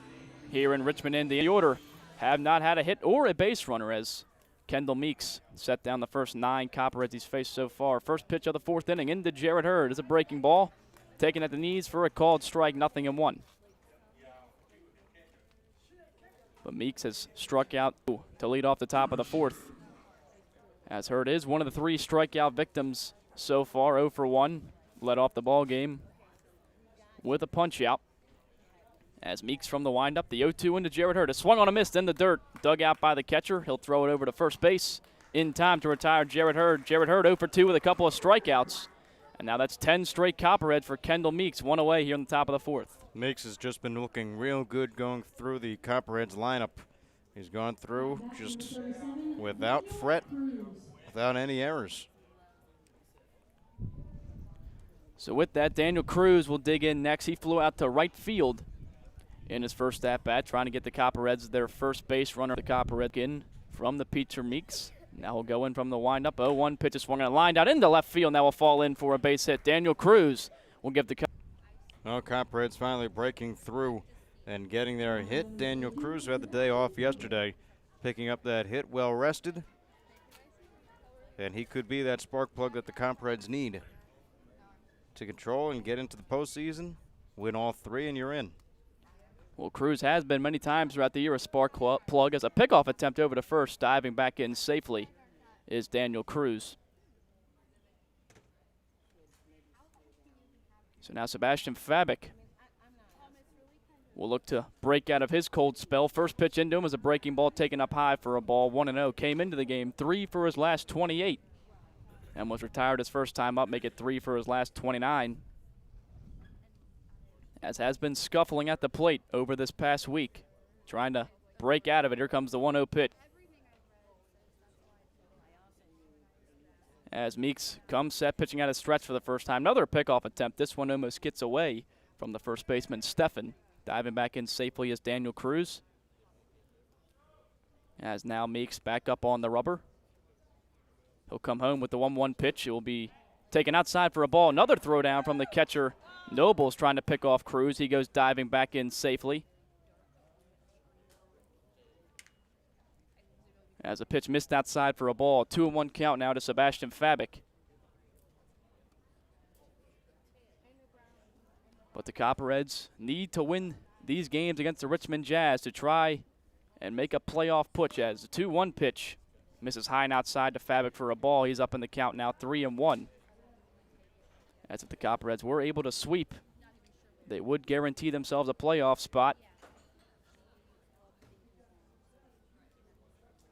Here in Richmond, Indiana, the order have not had a hit or a base runner as Kendall Meeks set down the first 9 Copperheads he's faced so far. First pitch of the 4th inning into Jared Hurd is a breaking ball. Taken at the knees for a called strike, 0-1. But Meeks has struck out to lead off the top of the fourth. As Hurd is one of the 3 strikeout victims so far, 0 for 1. Led off the ball game with a punch out. As Meeks from the windup, the 0-2 into Jared Hurd. A swung on a miss in the dirt. Dug out by the catcher. He'll throw it over to first base in time to retire Jared Hurd. Jared Hurd 0 for 2 with a couple of strikeouts. And now that's 10 straight Copperheads for Kendall Meeks. 1 away here in the top of the fourth. Meeks has just been looking real good going through the Copperheads lineup. He's gone through just without fret, without any errors. So with that, Daniel Cruz will dig in next. He flew out to right field in his first at-bat, trying to get the Copperheads their first base runner. The Copperhead in from the Peter Meeks. Now he'll go in from the windup. 0-1 pitch is swung and lined out into left field. Now will fall in for a base hit. Daniel Cruz will give the Well, Copperheads finally breaking through and getting their hit. Daniel Cruz, who had the day off yesterday, picking up that hit, well rested. And he could be that spark plug that the Copperheads need to control and get into the postseason, win all 3, and you're in. Well, Cruz has been many times throughout the year a spark plug as a pickoff attempt over to first. Diving back in safely is Daniel Cruz. So now Sebastian Fabic will look to break out of his cold spell. First pitch into him was a breaking ball taken up high for a ball. 1-0. Came into the game 3 for his last 28 and was retired his first time up, make it 3 for his last 29. As has been scuffling at the plate over this past week, trying to break out of it. Here comes the 1-0 pitch. As Meeks comes set, pitching out a stretch for the first time. Another pickoff attempt. This one almost gets away from the first baseman, Steffen. Diving back in safely is Daniel Cruz. As now Meeks back up on the rubber. He'll come home with the 1-1 pitch. It will be taken outside for a ball. Another throw down from the catcher. Noble's trying to pick off Cruz. He goes diving back in safely. As a pitch missed outside for a ball. 2-1 count now to Sebastian Fabic. But the Copperheads need to win these games against the Richmond Jazz to try and make a playoff push. As the 2-1 pitch misses high and outside to Fabic for a ball. He's up in the count now, 3-1. As if the Copperheads were able to sweep, they would guarantee themselves a playoff spot.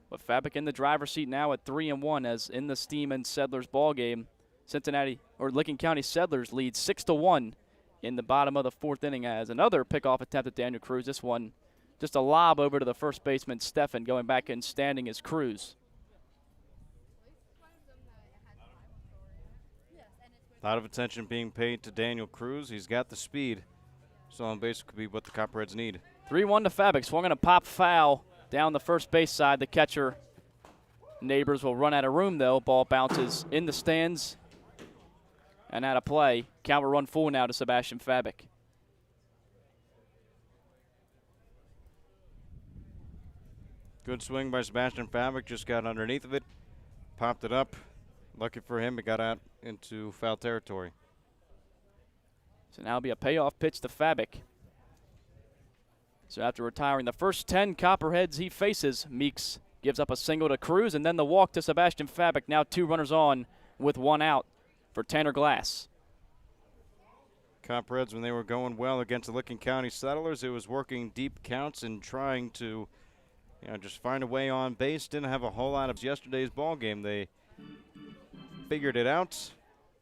But Fabic in the driver's seat now at 3-1, as in the Steam and Settlers ball game, Licking County Settlers lead 6-1 in the bottom of the fourth inning. As another pickoff attempt at Daniel Cruz. This one just a lob over to the first baseman, Steffen. Going back in standing is Cruz. A lot of attention being paid to Daniel Cruz. He's got the speed. So on base could be what the Copperheads need. 3-1 to Fabic. Swung on a pop foul down the first base side. The catcher, Neighbors, will run out of room, though. Ball bounces in the stands and out of play. Count will run full now to Sebastian Fabic. Good swing by Sebastian Fabic. Just got underneath of it. Popped it up. Lucky for him, it got out into foul territory. So now it'll be a payoff pitch to Fabic. So after retiring the first 10 Copperheads he faces, Meeks gives up a single to Cruz and then the walk to Sebastian Fabic. Now 2 runners on with 1 out for Tanner Glass. Copperheads, when they were going well against the Licking County Settlers, it was working deep counts and trying to just find a way on base. Didn't have a whole lot of yesterday's ball game. They figured it out.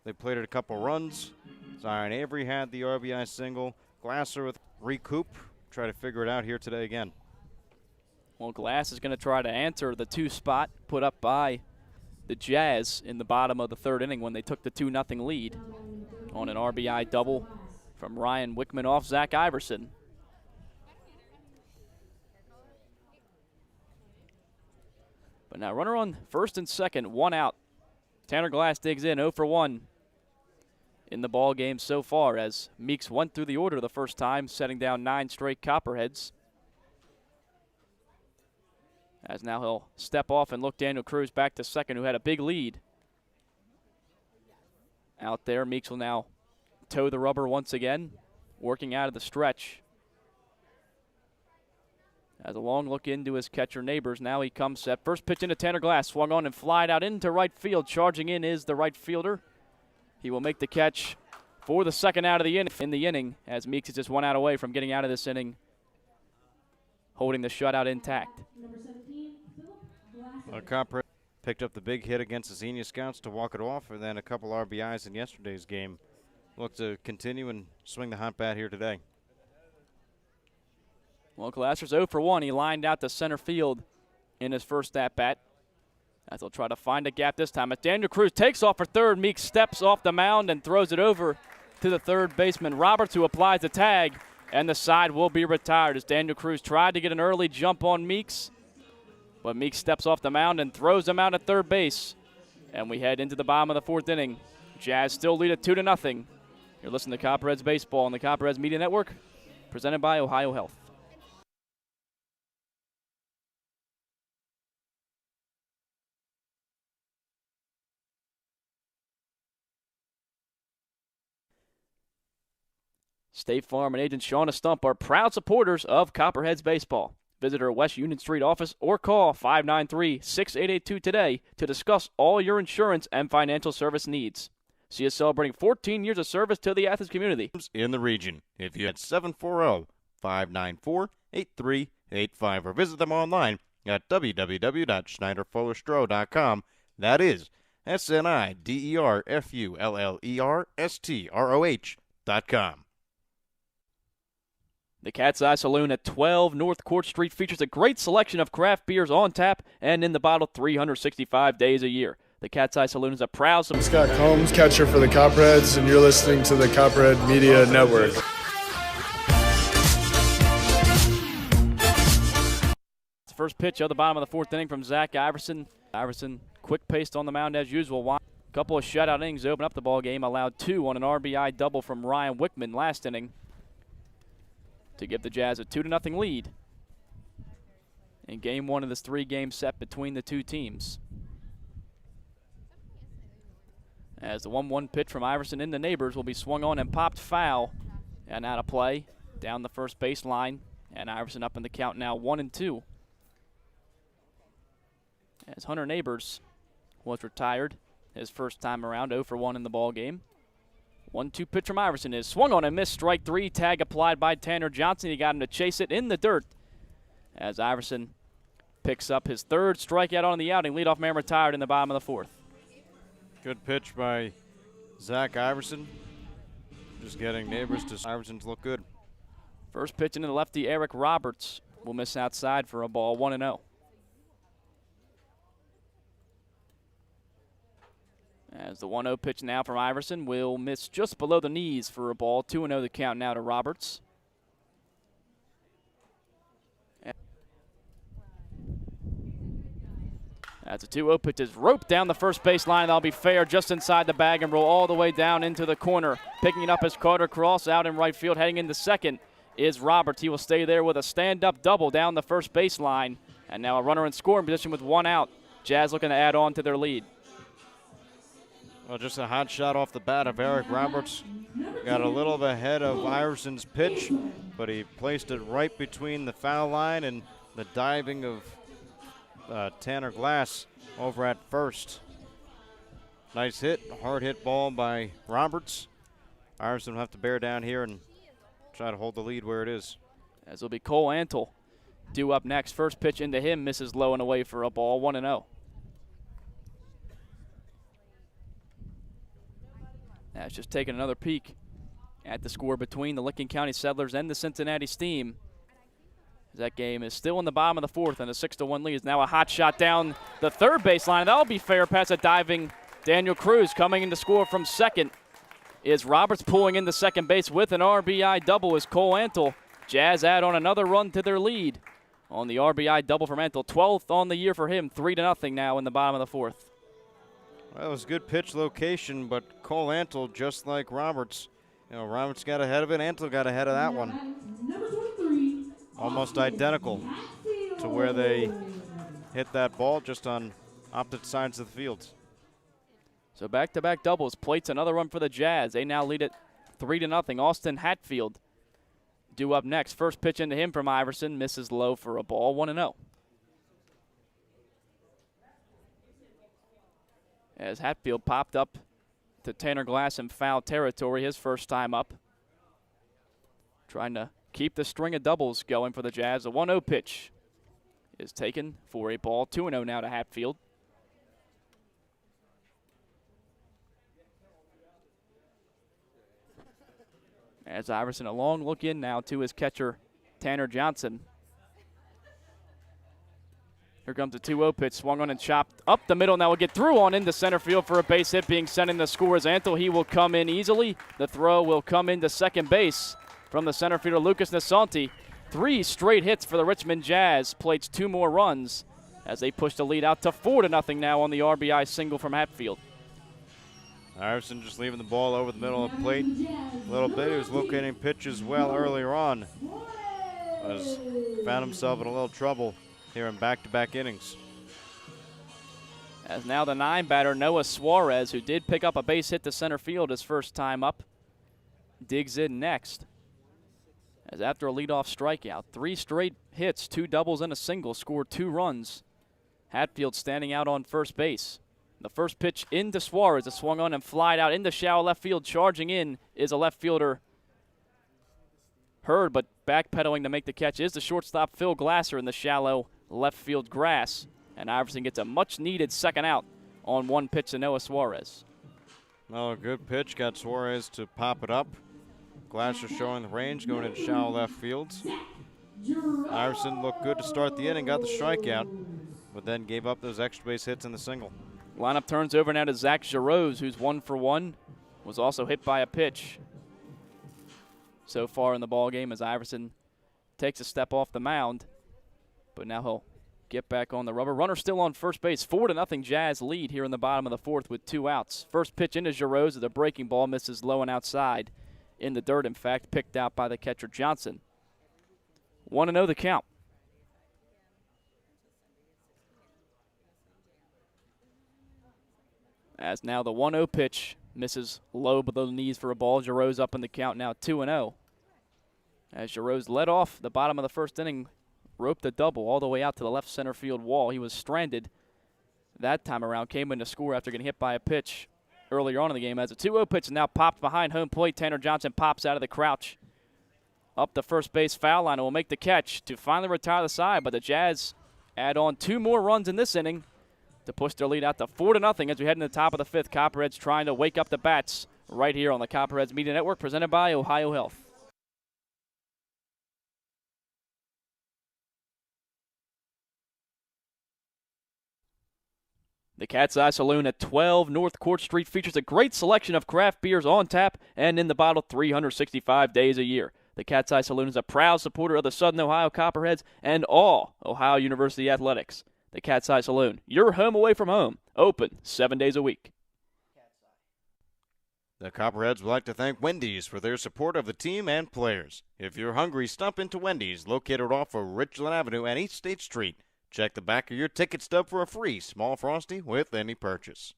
They played it a couple runs. Zion Avery had the RBI single. Glasser with recoup. Try to figure it out here today again. Well, Glass is going to try to answer the 2 spot put up by the Jazz in the bottom of the third inning when they took the 2-0 lead on an RBI double from Ryan Wickman off Zach Iverson. But now runner on first and second, 1 out. Tanner Glass digs in, 0 for 1 in the ball game so far, as Meeks went through the order the first time, setting down 9 straight Copperheads. As now he'll step off and look Daniel Cruz back to second, who had a big lead. Out there, Meeks will now toe the rubber once again, working out of the stretch. Has a long look into his catcher Neighbors. Now he comes set. First pitch into Tanner Glass. Swung on and flied out into right field. Charging in is the right fielder. He will make the catch for the second out of the inning as Meeks is just 1 out away from getting out of this inning, holding the shutout intact. Number 17, Philip Glasser. Copperheads picked up the big hit against the Xenia Scouts to walk it off, and then a couple RBIs in yesterday's game. Look to continue and swing the hot bat here today. Well, Glasser's 0 for 1. He lined out to center field in his first at-bat. As he'll try to find a gap this time. As Daniel Cruz takes off for third, Meeks steps off the mound and throws it over to the third baseman, Roberts, who applies the tag, and the side will be retired as Daniel Cruz tried to get an early jump on Meeks, but Meeks steps off the mound and throws him out at third base. And we head into the bottom of the fourth inning. Jazz still lead it 2-0. You're listening to Copperheads Baseball on the Copperheads Media Network, presented by Ohio Health. State Farm and agent Shauna Stump are proud supporters of Copperheads Baseball. Visit our West Union Street office or call 593-6882 today to discuss all your insurance and financial service needs. She is celebrating 14 years of service to the Athens community. In the region, if you had 740-594-8385 or visit them online at www.schneiderfullerstroh.com. That is SNIDERFULLERSTROH.com. The Cat's Eye Saloon at 12 North Court Street features a great selection of craft beers on tap and in the bottle 365 days a year. The Cat's Eye Saloon is a proud... I'm Scott Combs, catcher for the Copperheads, and you're listening to the Copperhead Media Network. First pitch of the bottom of the fourth inning from Zach Iverson. Iverson quick-paced on the mound as usual. A couple of shutout innings open up the ball game. Allowed 2 on an RBI double from Ryan Wickman last inning to give the Jazz a 2-0 lead in game 1 of this 3-game set between the two teams. As the 1-1 pitch from Iverson into Neighbors will be swung on and popped foul and out of play down the first baseline. And Iverson up in the count now 1-2. As Hunter Neighbors was retired his first time around, 0 for 1 in the ball game. 1-2 pitch from Iverson is swung on and missed. Strike 3. Tag applied by Tanner Johnson. He got him to chase it in the dirt as Iverson picks up his third strikeout on the outing. Leadoff man retired in the bottom of the fourth. Good pitch by Zach Iverson. Just getting Neighbors to Iverson's look good. First pitch into the lefty, Eric Roberts will miss outside for a ball, 1-0. As the 1-0 pitch now from Iverson will miss just below the knees for a ball. 2-0 the count now to Roberts. As the 2-0 pitch is roped down the first base line. That'll be fair just inside the bag and roll all the way down into the corner. Picking it up as Carter Cross out in right field. Heading into second is Roberts. He will stay there with a stand-up double down the first base line. And now a runner in scoring position with 1 out. Jazz looking to add on to their lead. Well, just a hot shot off the bat of Eric Roberts. Got a little bit ahead of Iverson's pitch, but he placed it right between the foul line and the diving of Tanner Glass over at first. Nice hit, hard hit ball by Roberts. Iverson will have to bear down here and try to hold the lead where it is. As will be Cole Antle due up next. First pitch into him misses low and away for a ball, 1-0. That's just taking another peek at the score between the Licking County Settlers and the Cincinnati Steam. That game is still in the bottom of the fourth, and a 6-1 lead is now a hot shot down the third baseline. That'll be fair past a diving Daniel Cruz. Coming in to score from second is Roberts, pulling into second base with an RBI double is Cole Antle. Jazz add on another run to their lead on the RBI double from Antle. 12th on the year for him, 3-0 now in the bottom of the fourth. Well, it was good pitch location, but Cole Antle, just like Roberts, Roberts got ahead of it. Antle got ahead of that one. Number 23. Almost identical to where they hit that ball, just on opposite sides of the field. So back-to-back doubles. Plates another run for the Jazz. They now lead it 3-0. Austin Hatfield due up next. First pitch into him from Iverson, misses low for a ball, 1-0. As Hatfield popped up to Tanner Glass in foul territory, his first time up. Trying to keep the string of doubles going for the Jazz. The 1-0 pitch is taken for a ball, 2-0 now to Hatfield. As Iverson, a long look in now to his catcher, Tanner Johnson. Here comes a 2-0 pitch, swung on and chopped up the middle. Now will get through on into center field for a base hit, being sent in to score as Antle. He will come in easily. The throw will come into second base from the center fielder, Lucas Nasanti. 3 straight hits for the Richmond Jazz, plates 2 more runs as they push the lead out to 4-0 now on the RBI single from Hatfield. Iverson just leaving the ball over the middle of the plate a little bit. He was locating pitches well earlier on. Found himself in a little trouble here in back-to-back innings. As now the 9 batter, Noah Suarez, who did pick up a base hit to center field his first time up, digs in next. As after a leadoff strikeout, 3 straight hits, 2 doubles and a single, scored 2 runs. Hatfield standing out on first base. The first pitch into Suarez, it swung on and flied out into shallow left field. Charging in is a left fielder, Hurd, but backpedaling to make the catch is the shortstop Phil Glasser in the shallow left field grass. And Iverson gets a much-needed second out on 1 pitch to Noah Suarez. Oh, a good pitch. Got Suarez to pop it up. Glasser showing the range, going into shallow left fields. Iverson looked good to start the inning, got the strikeout, but then gave up those extra base hits in the single. Lineup turns over now to Zach Giroux, who's 1 for 1. Was also hit by a pitch so far in the ball game as Iverson takes a step off the mound. But now he'll get back on the rubber. Runner still on first base. 4-0 Jazz lead here in the bottom of the 4th with 2 outs. First pitch into Giroux, the breaking ball misses low and outside. In the dirt, in fact, picked out by the catcher Johnson. 1-0 the count. As now the 1-0 pitch misses low below the knees for a ball. Giroux up in the count now 2-0. As Giroux led off the bottom of the first inning, roped a double all the way out to the left center field wall. He was stranded that time around, came in to score after getting hit by a pitch earlier on in the game. As a 2-0 pitch is now popped behind home plate. Tanner Johnson pops out of the crouch up the first base foul line and will make the catch to finally retire the side. But the Jazz add on 2 more runs in this inning to push their lead out to 4-0 as we head into the top of the 5th. Copperheads trying to wake up the bats right here on the Copperheads Media Network, presented by Ohio Health. The Cat's Eye Saloon at 12 North Court Street features a great selection of craft beers on tap and in the bottle 365 days a year. The Cat's Eye Saloon is a proud supporter of the Southern Ohio Copperheads and all Ohio University athletics. The Cat's Eye Saloon, your home away from home, open 7 days a week. The Copperheads would like to thank Wendy's for their support of the team and players. If you're hungry, stop into Wendy's, located off of Richland Avenue and East State Street. Check the back of your ticket stub for a free small Frosty with any purchase.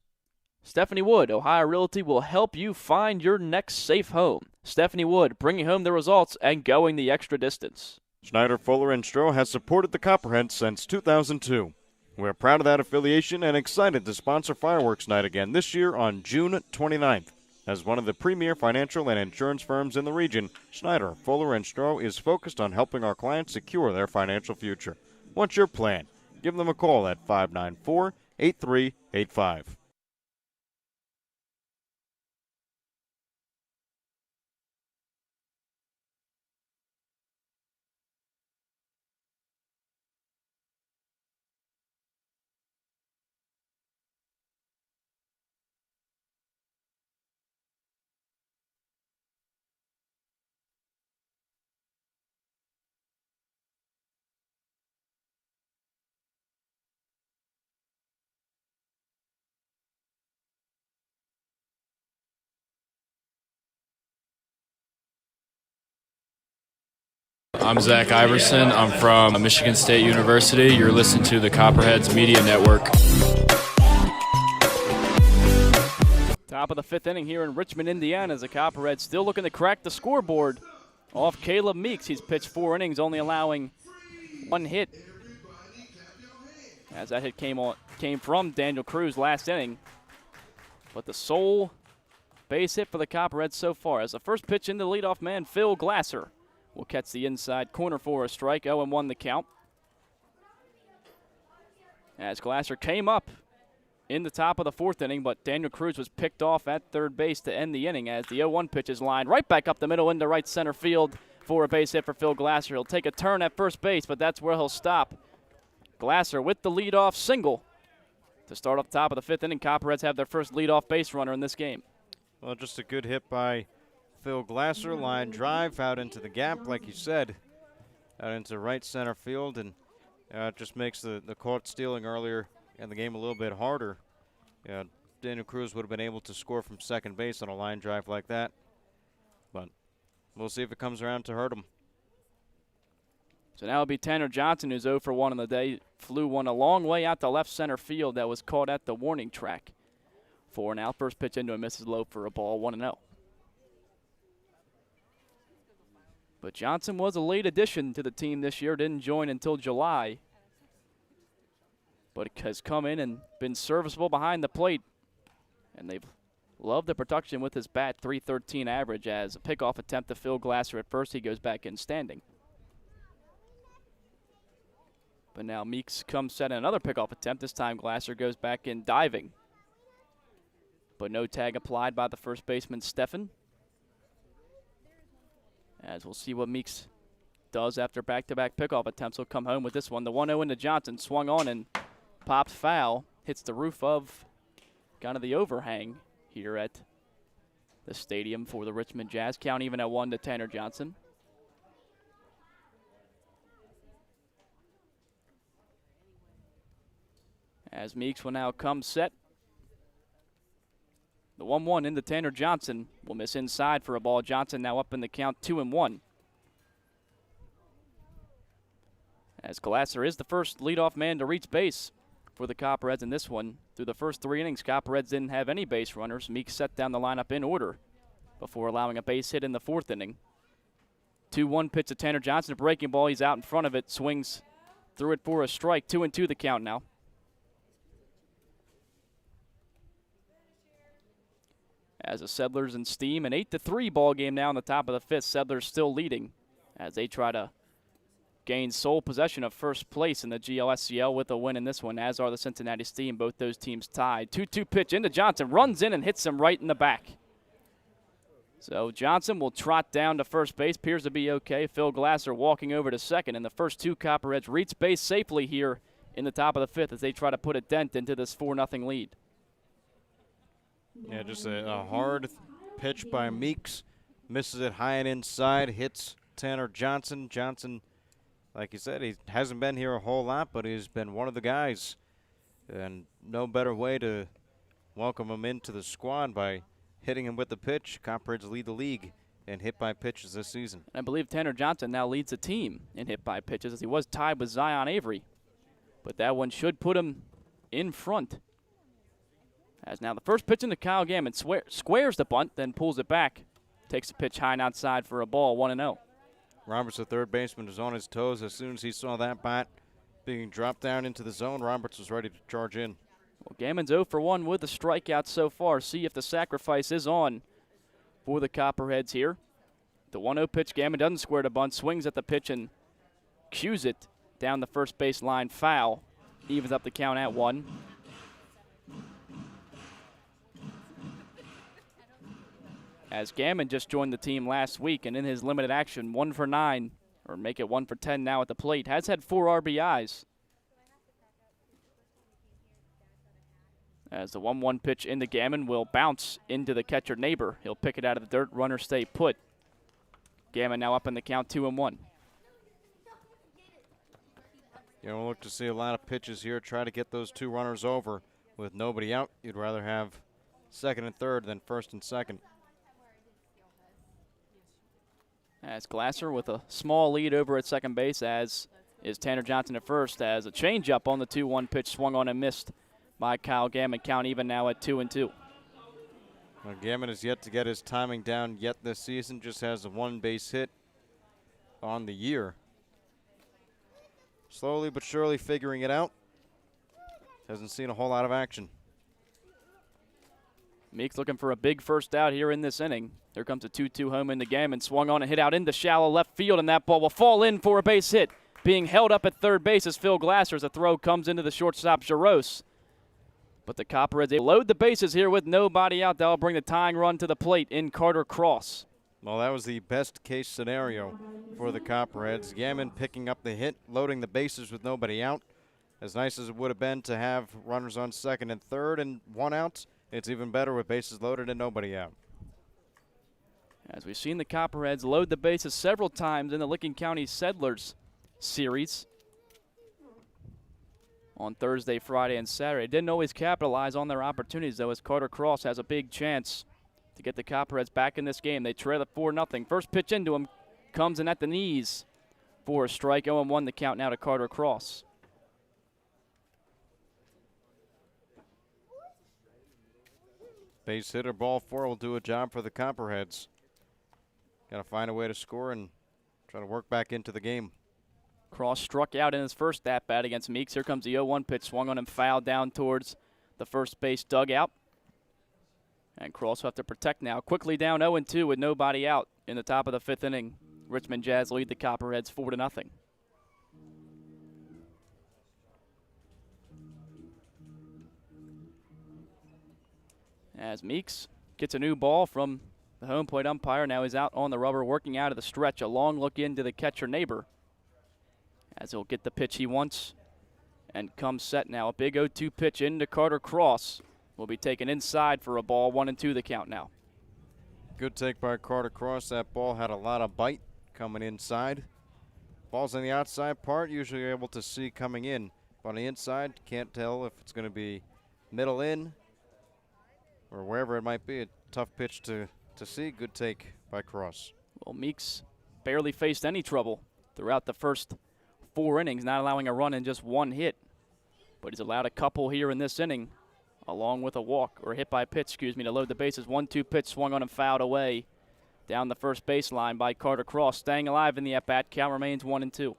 Stephanie Wood, Ohio Realty, will help you find your next safe home. Stephanie Wood, bringing home the results and going the extra distance. Schneider, Fuller, and Stroh has supported the Copperheads since 2002. We're proud of that affiliation and excited to sponsor Fireworks Night again this year on June 29th. As one of the premier financial and insurance firms in the region, Schneider, Fuller, and Stroh is focused on helping our clients secure their financial future. What's your plan? Give them a call at 594-8385. I'm Zach Iverson. I'm from Michigan State University. You're listening to the Copperheads Media Network. Top of the 5th inning here in Richmond, Indiana, as the Copperheads still looking to crack the scoreboard off Caleb Meeks. He's pitched 4 innings, only allowing 1 hit. As that hit came from Daniel Cruz last inning. But the sole base hit for the Copperheads so far. As the first pitch into the leadoff man, Phil Glasser will catch the inside corner for a strike. 0-1 the count. As Glasser came up in the top of the 4th inning, but Daniel Cruz was picked off at third base to end the inning as the 0-1 pitch is lined right back up the middle into right center field for a base hit for Phil Glasser. He'll take a turn at first base, but that's where he'll stop. Glasser with the leadoff single to start off the top of the 5th inning. Copperheads have their first leadoff base runner in this game. Well, just a good hit by Phil Glasser. Line drive out into the gap, like you said, out into right center field, and it just makes the caught stealing earlier in the game a little bit harder. Daniel Cruz would have been able to score from second base on a line drive like that, but we'll see if it comes around to hurt him. So now it'll be Tanner Johnson, who's 0 for 1 on the day. Flew one a long way out to left center field that was caught at the warning track. 4 now. First pitch into a misses low for a ball, 1-0. But Johnson was a late addition to the team this year. Didn't join until July, but has come in and been serviceable behind the plate. And they've loved the production with his bat, .313 average. As a pickoff attempt to Phil Glasser at first, he goes back in standing. But now Meeks comes set in another pickoff attempt. This time Glasser goes back in diving. But no tag applied by the first baseman, Steffen. As we'll see what Meeks does after back-to-back pickoff attempts. He'll come home with this one. The 1-0 into Johnson, swung on and popped foul. Hits the roof of kind of the overhang here at the stadium for the Richmond Jazz. Count even at 1 to Tanner Johnson. As Meeks will now come set. The 1-1 into Tanner Johnson will miss inside for a ball. Johnson now up in the count, 2-1. As Glasser is the first leadoff man to reach base for the Copperheads in this one. Through the first 3 innings, Copperheads didn't have any base runners. Meeks set down the lineup in order before allowing a base hit in the 4th inning. 2-1 pitch to Tanner Johnson, a breaking ball. He's out in front of it, swings through it for a strike. 2-2 the count now. As the Settlers in steam, an 8-3 ball game now in the top of the 5th. Settlers still leading as they try to gain sole possession of first place in the GLSCL with a win in this one, as are the Cincinnati Steam. Both those teams tied. 2-2 pitch into Johnson, runs in and hits him right in the back. So Johnson will trot down to first base, appears to be okay. Phil Glasser walking over to second, and the first 2 Copperheads reach base safely here in the top of the 5th as they try to put a dent into this 4-0 lead. Yeah, just a hard pitch by Meeks. Misses it high and inside, hits Tanner Johnson. Johnson, like you said, he hasn't been here a whole lot, but he's been one of the guys. And no better way to welcome him into the squad by hitting him with the pitch. Copperheads lead the league in hit by pitches this season. I believe Tanner Johnson now leads the team in hit by pitches, as he was tied with Zion Avery. But that one should put him in front. As now the first pitch into Kyle Gammon, squares the bunt, then pulls it back. Takes the pitch high and outside for a ball, 1-0. Roberts, the third baseman, is on his toes. As soon as he saw that bat being dropped down into the zone, Roberts was ready to charge in. Well, Gammon's 0 for 1 with a strikeout so far. See if the sacrifice is on for the Copperheads here. The 1-0 pitch, Gammon doesn't square the bunt, swings at the pitch and cues it down the first base line, foul. Evens up the count at 1. As Gammon just joined the team last week, and in his limited action, 1 for 9, or make it 1 for 10 now at the plate, has had 4 RBIs. As the 1-1 pitch into Gammon will bounce into the catcher neighbor. He'll pick it out of the dirt, runner stay put. Gammon now up in the count, 2-1. You don't look to see a lot of pitches here. Try to get those 2 runners over with nobody out. You'd rather have second and third than first and second. As Glasser with a small lead over at second base, as is Tanner Johnson at first, as a changeup on the 2-1 pitch swung on and missed by Kyle Gammon. Count even now at 2-2. Well, Gammon has yet to get his timing down yet this season. Just has a 1 base hit on the year. Slowly but surely figuring it out. Hasn't seen a whole lot of action. Meeks looking for a big first out here in this inning. Here comes a 2-2 home in the game and swung on and hit out into shallow left field, and that ball will fall in for a base hit. Being held up at third base as Phil Glasser as a throw comes into the shortstop Jaros. But the Copperheads able to load the bases here with nobody out. That'll bring the tying run to the plate in Carter Cross. Well, that was the best case scenario for the Copperheads. Gammon picking up the hit, loading the bases with nobody out. As nice as it would have been to have runners on second and third and one out, it's even better with bases loaded and nobody out. As we've seen the Copperheads load the bases several times in the Licking County Settlers series on Thursday, Friday, and Saturday. Didn't always capitalize on their opportunities, though, as Carter Cross has a big chance to get the Copperheads back in this game. They trail at 4-0. First pitch into him comes in at the knees for a strike. 0-1 the count now to Carter Cross. Base hitter, ball four will do a job for the Copperheads. Got to find a way to score and try to work back into the game. Cross struck out in his first at-bat against Meeks. Here comes the 0-1 pitch, swung on him, foul down towards the first base dugout. And Cross will have to protect now. Quickly down 0-2 with nobody out in the top of the fifth inning. Richmond Jazz lead the Copperheads 4-0. As Meeks gets a new ball from the home plate umpire. Now he's out on the rubber working out of the stretch. A long look into the catcher neighbor as he'll get the pitch he wants and come set now. A big 0-2 pitch into Carter Cross will be taken inside for a ball. 1-2 the count now. Good take by Carter Cross. That ball had a lot of bite coming inside. Ball's on the outside part, usually you're able to see coming in. But on the inside, can't tell if it's going to be middle in or wherever it might be. A tough pitch to see. Good take by Cross. Well, Meeks barely faced any trouble throughout the first 4 innings, not allowing a run in just one hit. But he's allowed a couple here in this inning, along with a walk, or hit by pitch, to load the bases. 1-2 pitch swung on him, fouled away down the first baseline by Carter Cross. Staying alive in the at-bat. Count remains 1-2.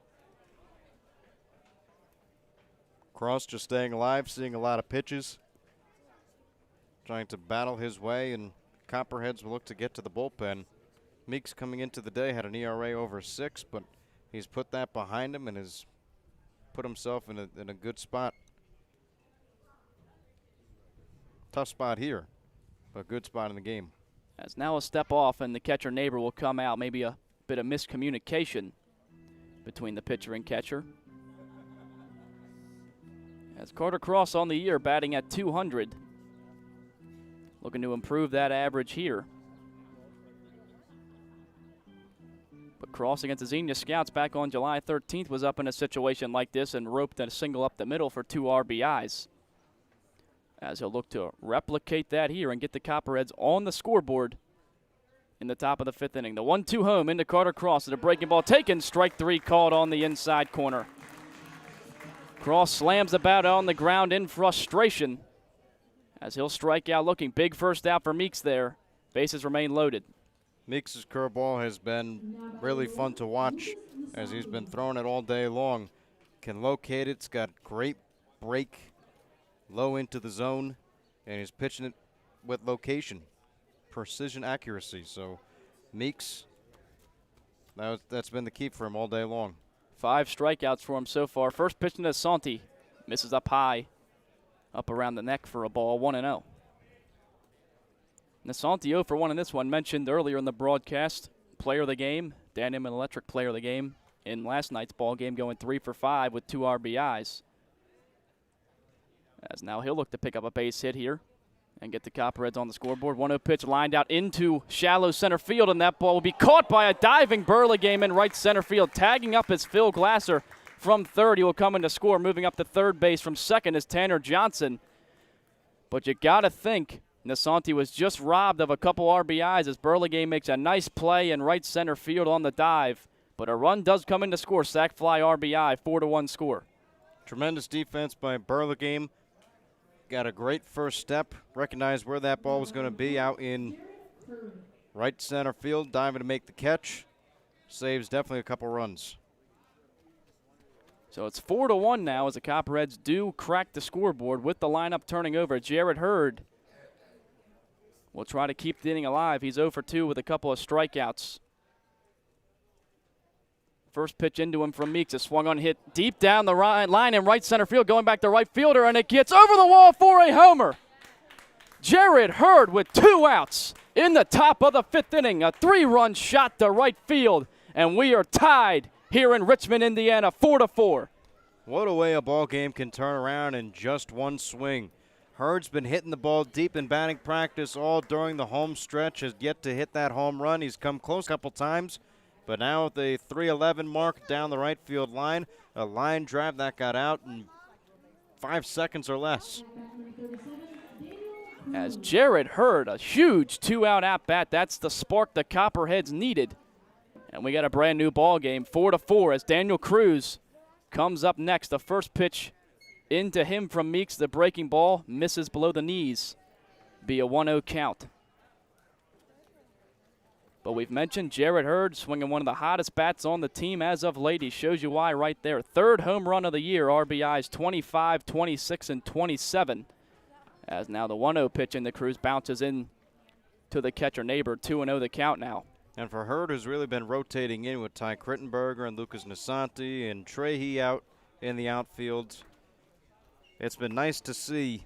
Cross just staying alive, seeing a lot of pitches. Trying to battle his way, and Copperheads will look to get to the bullpen. Meeks coming into the day had an ERA over 6, but he's put that behind him and has put himself in a good spot. Tough spot here, but good spot in the game. As now a step off, and the catcher neighbor will come out. Maybe a bit of miscommunication between the pitcher and catcher. As Carter Cross on the year batting at 200. Looking to improve that average here. But Cross against the Xenia Scouts back on July 13th was up in a situation like this and roped a single up the middle for 2 RBIs. As he'll look to replicate that here and get the Copperheads on the scoreboard in the top of the 5th inning. The 1-2 home into Carter Cross, and a breaking ball taken. Strike 3 called on the inside corner. Cross slams the bat on the ground in frustration as he'll strike out looking. Big first out for Meeks there. Bases remain loaded. Meeks' curveball has been really fun to watch as he's been throwing it all day long. Can locate it. It's got great break, low into the zone, and he's pitching it with location, precision accuracy. So Meeks, that's been the key for him all day long. 5 strikeouts for him so far. First pitch to Santi. Misses up high, up around the neck for a ball. 1-0. Nasanti 0 for 1 in this one. Mentioned earlier in the broadcast, player of the game, Dan Inman Electric player of the game in last night's ball game, going 3 for 5 with 2 RBIs. As now he'll look to pick up a base hit here and get the Copperheads on the scoreboard. 1-0 pitch lined out into shallow center field, and that ball will be caught by a diving Burlingame in right center field. Tagging up is Phil Glasser from third. He will come in to score. Moving up to third base from second is Tanner Johnson. But you got to think Nasanti was just robbed of a couple RBIs as Burlingame makes a nice play in right center field on the dive. But a run does come in to score. Sac fly RBI, 4-1 score. Tremendous defense by Burlingame. Got a great first step. Recognized where that ball was going to be out in right center field. Diving to make the catch. saves definitely a couple runs. So it's 4-1 now as the Copperheads do crack the scoreboard with the lineup turning over. Jared Hurd will try to keep the inning alive. He's 0 for 2 with a couple of strikeouts. First pitch into him from Meeks. A swung on, hit deep down the line in right center field, going back to right fielder, and it gets over the wall for a homer. Jared Hurd with 2 outs in the top of the 5th inning. A 3-run shot to right field, and we are tied here in Richmond, Indiana, 4-4. What a way a ball game can turn around in just one swing. Hurd's been hitting the ball deep in batting practice all during the home stretch, has yet to hit that home run. He's come close a couple times, but now at the 3:11 mark down the right field line, a line drive that got out in 5 seconds or less. As Jared Hurd, a huge 2-out at-bat. That's the spark the Copperheads needed. And we got a brand new ball game, 4-4, as Daniel Cruz comes up next. The first pitch into him from Meeks. The breaking ball misses below the knees. Be a 1-0 count. But we've mentioned Jared Hurd swinging one of the hottest bats on the team as of late. He shows you why right there. 3rd home run of the year, RBIs 25, 26, and 27. As now the 1-0 pitch into Cruz bounces in to the catcher neighbor. 2-0 the count now. And for Hurd, who's really been rotating in with Ty Krittenberger and Lucas Nasanti and Trahey out in the outfield, it's been nice to see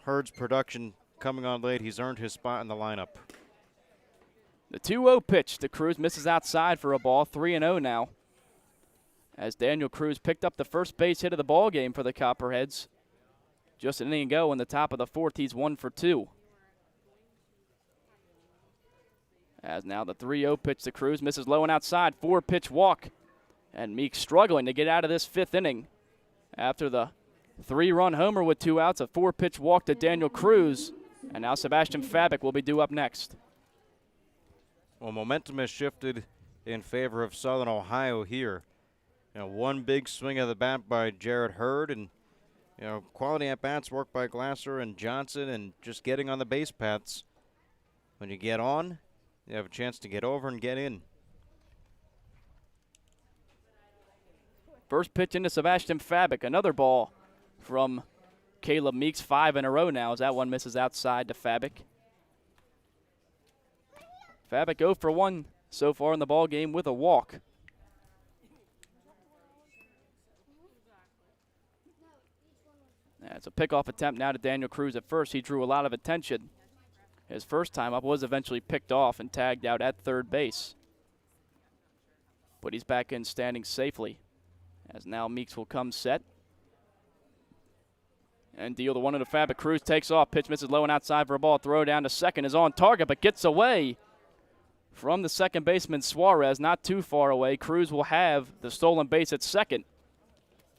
Hurd's production coming on late. He's earned his spot in the lineup. The 2-0 pitch to Cruz misses outside for a ball. 3-0 now. As Daniel Cruz picked up the first base hit of the ball game for the Copperheads. Just an inning ago in the top of the 4th, he's 1 for 2. As now the 3-0 pitch to Cruz misses low and outside. 4-pitch walk. And Meeks struggling to get out of this 5th inning. After the 3-run homer with 2 outs, a 4-pitch walk to Daniel Cruz. And now Sebastian Fabic will be due up next. Well, momentum has shifted in favor of Southern Ohio here. One big swing of the bat by Jared Hurd, and quality at-bats worked by Glasser and Johnson, and just getting on the base paths. When you get on, you have a chance to get over and get in. First pitch into Sebastian Fabic. Another ball from Caleb Meeks. 5 in a row now as that one misses outside to Fabic. Fabic 0 for 1 so far in the ball game with a walk. It's a pickoff attempt now to Daniel Cruz. At first, he drew a lot of attention. His first time up was eventually picked off and tagged out at 3rd base. But he's back in standing safely. As now Meeks will come set. And deal the 1 to Fabic. Cruz takes off. Pitch misses low and outside for a ball. Throw down to second is on target, but gets away from the second baseman Suarez. Not too far away. Cruz will have the stolen base at second.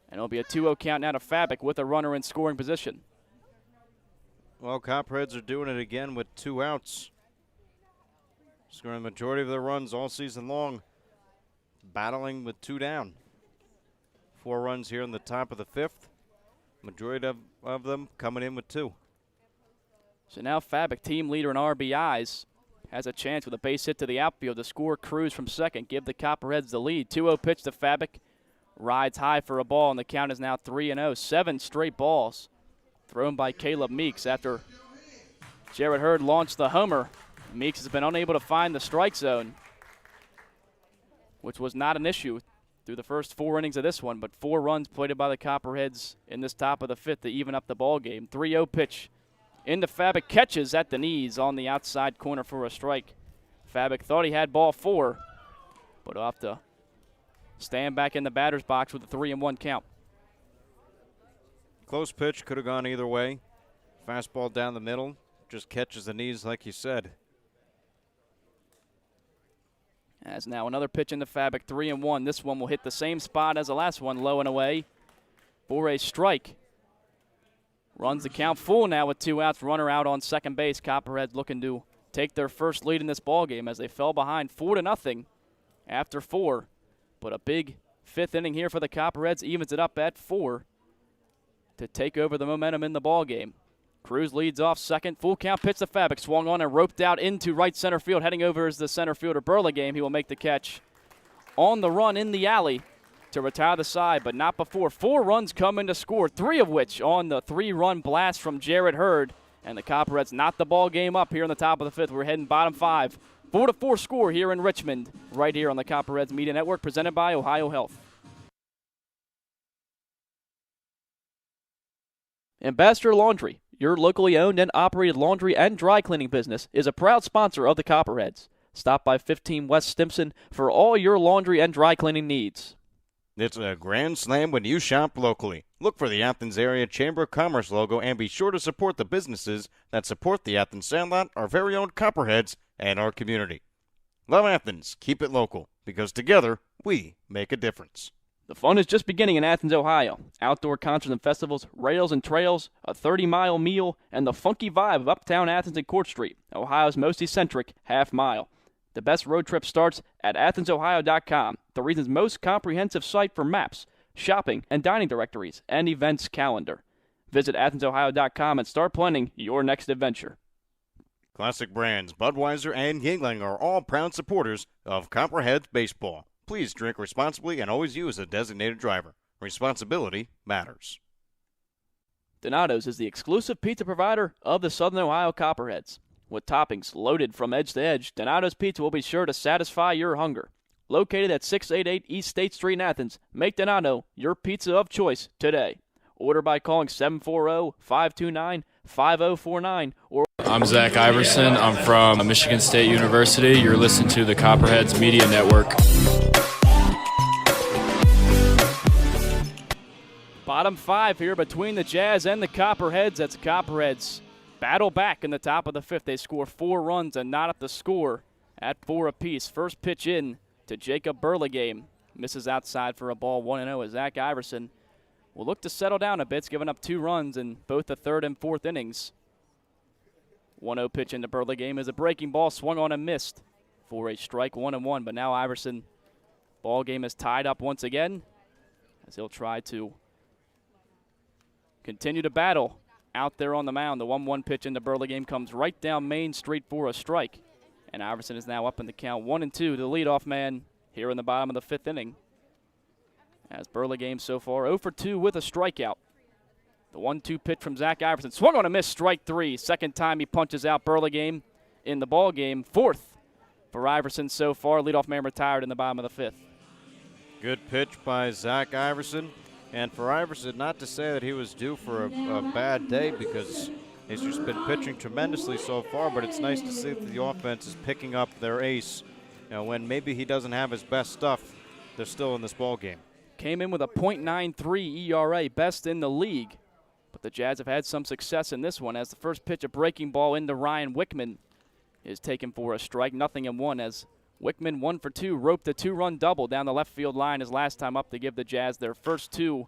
And it'll be a 2-0 count now to Fabic with a runner in scoring position. Well, Copperheads are doing it again with 2 outs. Scoring the majority of their runs all season long. Battling with 2 down. 4 runs here in the top of the 5th. Majority of them coming in with 2. So now Fabic, team leader in RBIs, has a chance with a base hit to the outfield to score Cruz from second, give the Copperheads the lead. 2-0 pitch to Fabic. Rides high for a ball, and the count is now 3-0. 7 straight balls thrown by Caleb Meeks after Jared Hurd launched the homer. Meeks has been unable to find the strike zone, which was not an issue through the first 4 innings of this one, but 4 runs plated by the Copperheads in this top of the 5th to even up the ball game. 3-0 pitch into Fabic, catches at the knees on the outside corner for a strike. Fabic thought he had ball 4, but he'll have to stand back in the batter's box with a 3-1 count. Close pitch, could have gone either way. Fastball down the middle, just catches the knees like you said. As now another pitch into Fabic, 3-1. This one will hit the same spot as the last one, low and away for a strike. Runs the count full now with 2 outs, runner out on second base. Copperheads looking to take their first lead in this ball game as they fell behind 4-0 after 4. But a big 5th inning here for the Copperheads, evens it up at 4 to take over the momentum in the ball game. Cruz leads off second. Full count pitch to Fabic. Swung on and roped out into right center field. Heading over is the center fielder Burlingame. He will make the catch on the run in the alley to retire the side, but not before 4 runs come in to score, 3 of which on the 3-run blast from Jared Hurd. And the Copperheads knock the ball game up here in the top of the 5th. We're heading bottom 5. 4-4 score here in Richmond, right here on the Copperheads Media Network, presented by Ohio Health. Ambassador Laundry, your locally owned and operated laundry and dry cleaning business, is a proud sponsor of the Copperheads. Stop by 15 West Stimson for all your laundry and dry cleaning needs. It's a grand slam when you shop locally. Look for the Athens Area Chamber of Commerce logo and be sure to support the businesses that support the Athens Sandlot, our very own Copperheads, and our community. Love Athens. Keep it local, because together we make a difference. The fun is just beginning in Athens, Ohio. Outdoor concerts and festivals, rails and trails, a 30-mile meal, and the funky vibe of uptown Athens and Court Street, Ohio's most eccentric half-mile. The best road trip starts at AthensOhio.com, the region's most comprehensive site for maps, shopping, and dining directories, and events calendar. Visit AthensOhio.com and start planning your next adventure. Classic brands Budweiser and Yingling are all proud supporters of Copperheads Baseball. Please drink responsibly and always use a designated driver. Responsibility matters. Donato's is the exclusive pizza provider of the Southern Ohio Copperheads. With toppings loaded from edge to edge, Donato's Pizza will be sure to satisfy your hunger. Located at 688 East State Street in Athens, make Donato your pizza of choice today. Order by calling 740-529-5049 or I'm Zach Iverson. I'm from Michigan State University. You're listening to the Copperheads Media Network. Bottom 5 here between the Jazz and the Copperheads. That's Copperheads battle back in the top of the 5th. They score 4 runs and not up the score at 4 apiece. First pitch in to Jacob Burlingame. Misses outside for a ball 1-0 as Zach Iverson will look to settle down a bit. It's given up 2 runs in both the 3rd and 4th innings. 1-0 pitch into Burlingame is a breaking ball swung on and missed for a strike, 1-1. But now Iverson, ball game is tied up once again as he'll try to continue to battle out there on the mound. The 1-1 pitch into Burlingame comes right down Main Street for a strike. And Iverson is now up in the count 1-2, the leadoff man here in the bottom of the 5th inning. As Burlingame so far 0 for 2 with a strikeout. The 1-2 pitch from Zach Iverson. Swung on a miss, strike 3. Second time he punches out Burlingame in the ball game. 4th for Iverson so far. Leadoff man retired in the bottom of the 5th. Good pitch by Zach Iverson. And for Iverson, not to say that he was due for a bad day because he's just been pitching tremendously so far, but it's nice to see that the offense is picking up their ace. You know, when maybe he doesn't have his best stuff, they're still in this ball game. Came in with a .93 ERA, best in the league. But the Jazz have had some success in this one as the first pitch, a breaking ball into Ryan Wickman, is taken for a strike. 0-1 as Wickman 1 for 2, roped a 2-run double down the left field line his last time up to give the Jazz their first 2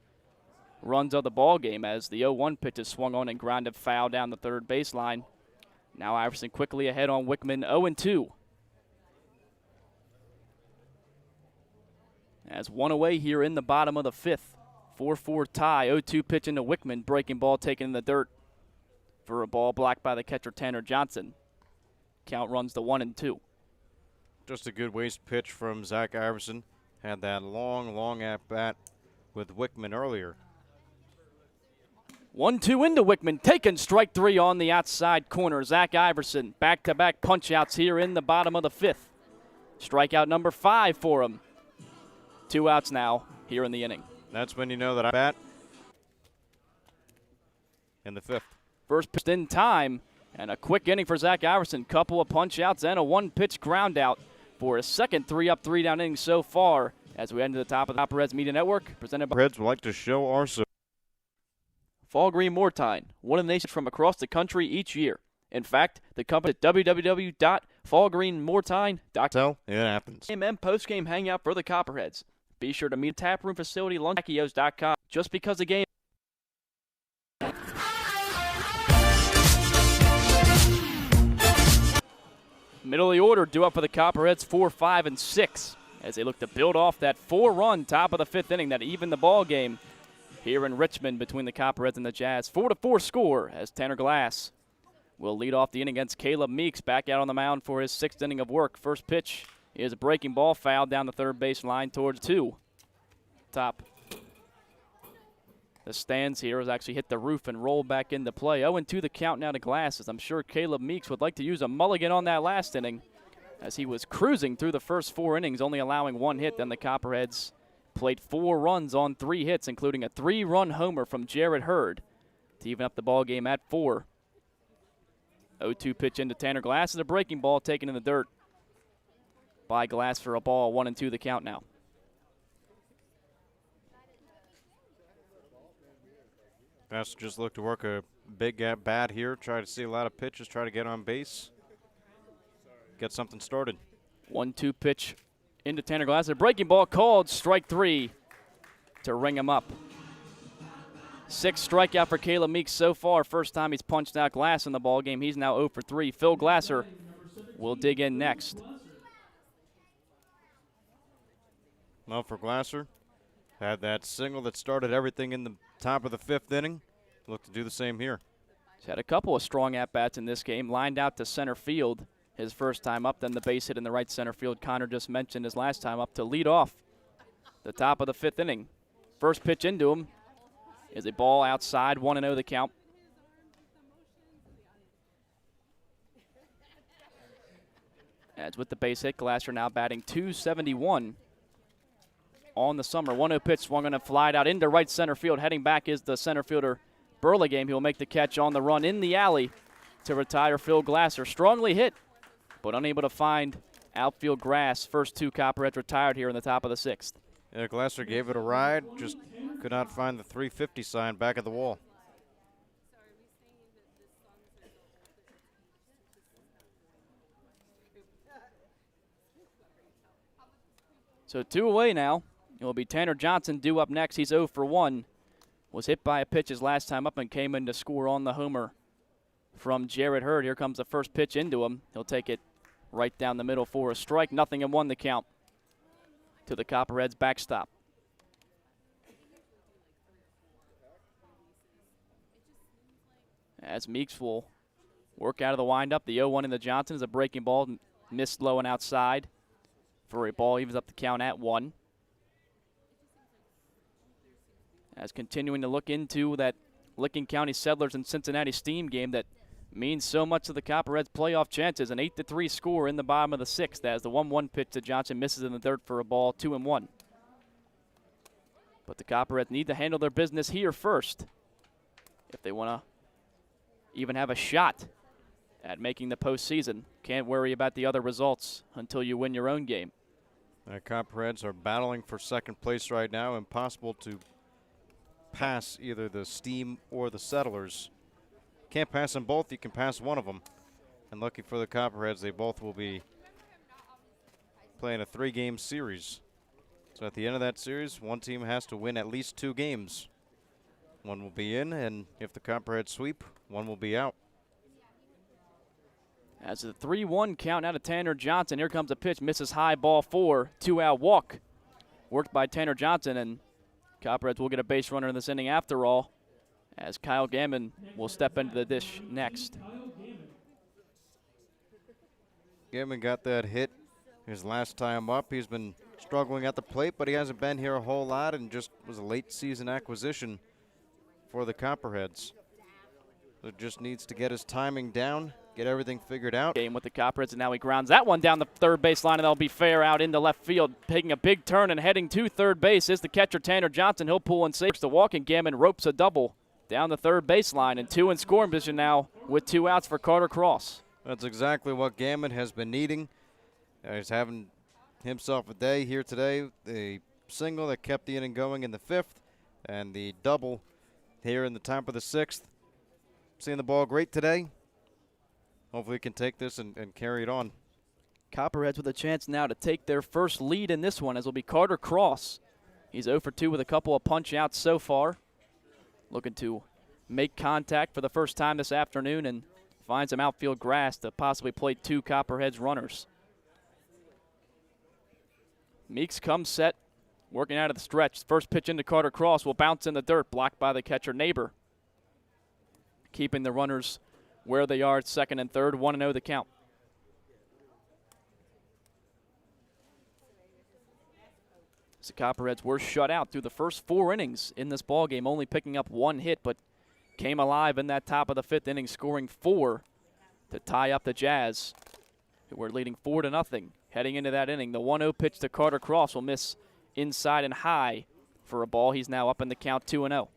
runs of the ball game as the 0-1 pitch is swung on and grounded foul down the third baseline. Now Iverson quickly ahead on Wickman, 0-2. As one away here in the bottom of the 5th. 4-4 tie, 0-2 pitch into Wickman, breaking ball taken in the dirt for a ball blocked by the catcher Tanner Johnson. Count runs to 1-2. Just a good waste pitch from Zach Iverson. Had that long at-bat with Wickman earlier. 1-2 into Wickman, taken strike 3 on the outside corner. Zach Iverson, back-to-back punch-outs here in the bottom of the 5th. Strikeout number 5 for him. 2 outs now here in the inning. That's when you know that I bat in the 5th. First pitch in time, and a quick inning for Zach Iverson. Couple of punch-outs and a 1-pitch ground-out for his second 3-up, 3-down inning so far as we head to the top of the Copperheads Media Network, presented by Reds would like to show our support. Fall Green Mortine, one of the nations from across the country each year. In fact, the company at www.fallgreenmortine.com It happens. and post-game hangout for the Copperheads. Be sure to meet taproom facility lunchakios.com just because the game. Middle of the order due up for the Copperheads 4, 5, and 6 as they look to build off that 4-run top of the 5th inning that evened the ball game here in Richmond between the Copperheads and the Jazz. 4-4 score as Tanner Glass will lead off the inning against Caleb Meeks back out on the mound for his 6th inning of work. First pitch is a breaking ball foul down the third base line towards 2. Top. The stands here has actually hit the roof and rolled back into play. 0-2 the count now to Glasses. I'm sure Caleb Meeks would like to use a mulligan on that last inning as he was cruising through the first 4 innings, only allowing 1 hit. Then the Copperheads played 4 runs on 3 hits, including a 3-run homer from Jared Hurd to even up the ball game at 4. 0-2 pitch into Tanner Glasses, a breaking ball taken in the dirt by Glass for a ball. 1-2 the count now. Glass just looked to work a big at bat here, try to see a lot of pitches, try to get on base, get something started. 1-2 pitch into Tanner Glasser. Breaking ball called, strike 3 to ring him up. 6th strikeout for Caleb Meeks so far. First time he's punched out Glass in the ball game. He's now 0 for 3. Phil Glasser will dig in next. Well, for Glasser, had that single that started everything in the top of the 5th inning. Look to do the same here. He's had a couple of strong at-bats in this game. Lined out to center field his first time up. Then the base hit in the right center field. Connor just mentioned his last time up to lead off the top of the 5th inning. First pitch into him is a ball outside. 1-0 the count. As with the base hit, Glasser now batting .271 on the summer. 1-0 pitch swung on and flied out into right center field. Heading back is the center fielder Burlingame. He'll make the catch on the run in the alley to retire Phil Glasser. Strongly hit, but unable to find outfield grass. First 2 Copperheads retired here in the top of the 6th. Yeah, Glasser gave it a ride, just could not find the 350 sign back at the wall. So 2 away now. It will be Tanner Johnson due up next. He's 0 for 1. Was hit by a pitch his last time up and came in to score on the homer from Jared Hurd. Here comes the first pitch into him. He'll take it right down the middle for a strike. 0-1 the count to the Copperheads backstop. As Meeks will work out of the windup. The 0-1 in the Johnson is a breaking ball. Missed low and outside for a ball. Evens up the count at 1. As continuing to look into that Licking County Settlers and Cincinnati Steam game that means so much to the Copperheads' playoff chances. An 8-3 score in the bottom of the 6th as the 1-1 pitch to Johnson misses in the dirt for a ball. 2-1. But the Copperheads need to handle their business here first if they want to even have a shot at making the postseason. Can't worry about the other results until you win your own game. The Copperheads are battling for 2nd place right now. Impossible to pass either the Steam or the Settlers. Can't pass them both. You can pass one of them. And lucky for the Copperheads, they both will be playing a 3-game series. So at the end of that series, one team has to win at least 2 games. One will be in, and if the Copperheads sweep, one will be out. As the 3-1 count out of Tanner Johnson. Here comes a pitch, misses high, ball 4, 2-out walk. Worked by Tanner Johnson, and Copperheads will get a base runner in this inning after all, as Kyle Gammon will step into the dish next. Gammon got that hit his last time up. He's been struggling at the plate, but he hasn't been here a whole lot and just was a late season acquisition for the Copperheads. So just needs to get his timing down, get everything figured out. Game with the Copperheads, and now he grounds that one down the third base line, and that'll be fair out into left field. Taking a big turn and heading to third base is the catcher Tanner Johnson. He'll pull and saves the walk, and Gammon ropes a double down the third base line, and 2 in scoring position now with 2 outs for Carter Cross. That's exactly what Gammon has been needing. He's having himself a day here today. The single that kept the inning going in the 5th, and the double here in the top of the 6th. Seeing the ball great today. Hopefully he can take this and carry it on. Copperheads with a chance now to take their first lead in this one, as will be Carter Cross. He's 0 for 2 with a couple of punch outs so far. Looking to make contact for the first time this afternoon and finds some outfield grass to possibly play 2 Copperheads runners. Meeks comes set, working out of the stretch. First pitch into Carter Cross will bounce in the dirt, blocked by the catcher Neighbor. Keeping the runners where they are at 2nd and 3rd, 1-0 the count. The Copperheads were shut out through the first 4 innings in this ballgame, only picking up 1 hit, but came alive in that top of the 5th inning, scoring 4 to tie up the Jazz, who were leading 4-0 heading into that inning. The 1-0 pitch to Carter Cross will miss inside and high for a ball. He's now up in the count 2-0.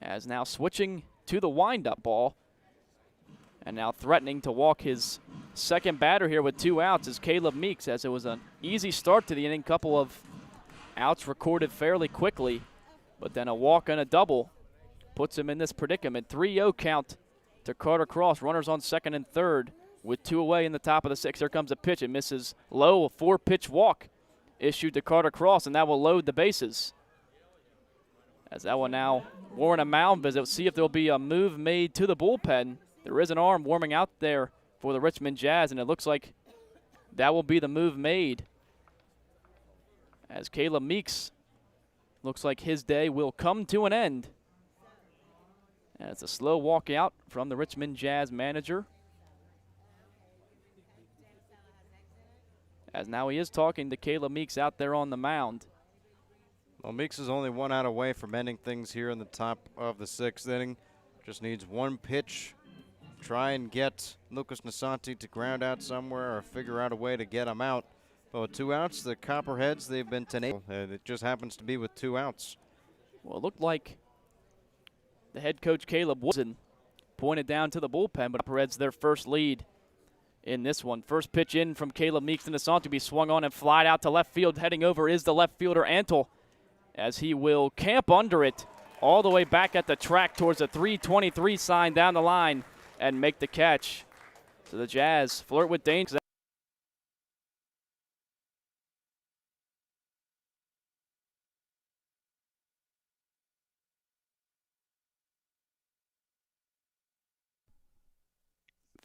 As now switching to the windup ball, and now threatening to walk his second batter here with 2 outs is Caleb Meeks, as it was an easy start to the inning. Couple of outs recorded fairly quickly, but then a walk and a double puts him in this predicament. 3-0 count to Carter Cross. Runners on second and third with 2 away in the top of the 6th. Here comes a pitch. It misses low. A 4-pitch walk issued to Carter Cross, and that will load the bases. As that one now warrant a mound visit. We'll see if there'll be a move made to the bullpen. There is an arm warming out there for the Richmond Jazz, and it looks like that will be the move made, as Caleb Meeks looks like his day will come to an end. And it's a slow walk out from the Richmond Jazz manager, as now he is talking to Caleb Meeks out there on the mound. Well, Meeks is only 1 out away from ending things here in the top of the 6th inning. Just needs 1 pitch. Try and get Lucas Nasanti to ground out somewhere or figure out a way to get him out. But with 2 outs, the Copperheads, they've been tenacious. It just happens to be with 2 outs. Well, it looked like the head coach Caleb Woodson pointed down to the bullpen, but Copperheads their first lead in this one. First pitch in from Caleb Meeks, and Nasanti to be swung on and flied out to left field. Heading over is the left fielder Antle, as he will camp under it all the way back at the track towards the 323 sign down the line and make the catch. So the Jazz flirt with danger.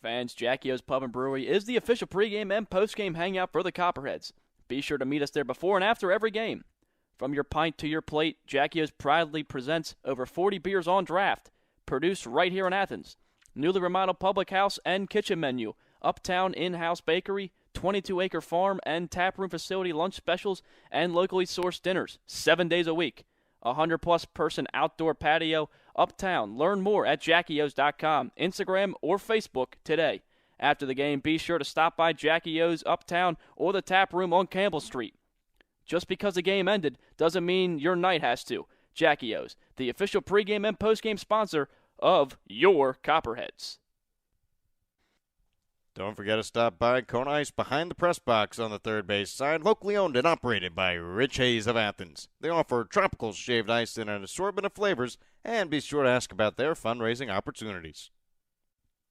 Fans, Jackie O's Pub and Brewery is the official pregame and postgame hangout for the Copperheads. Be sure to meet us there before and after every game. From your pint to your plate, Jackie O's proudly presents over 40 beers on draft, produced right here in Athens. Newly remodeled public house and kitchen menu, uptown in-house bakery, 22-acre farm and taproom facility lunch specials, and locally sourced dinners, 7 days a week. 100-plus person outdoor patio, uptown. Learn more at JackieO's.com, Instagram, or Facebook today. After the game, be sure to stop by Jackie O's Uptown or the tap room on Campbell Street. Just because the game ended doesn't mean your night has to. Jackie O's, the official pregame and postgame sponsor of your Copperheads. Don't forget to stop by Kona Ice behind the press box on the third base side, locally owned and operated by Rich Hayes of Athens. They offer tropical shaved ice in an assortment of flavors, and be sure to ask about their fundraising opportunities.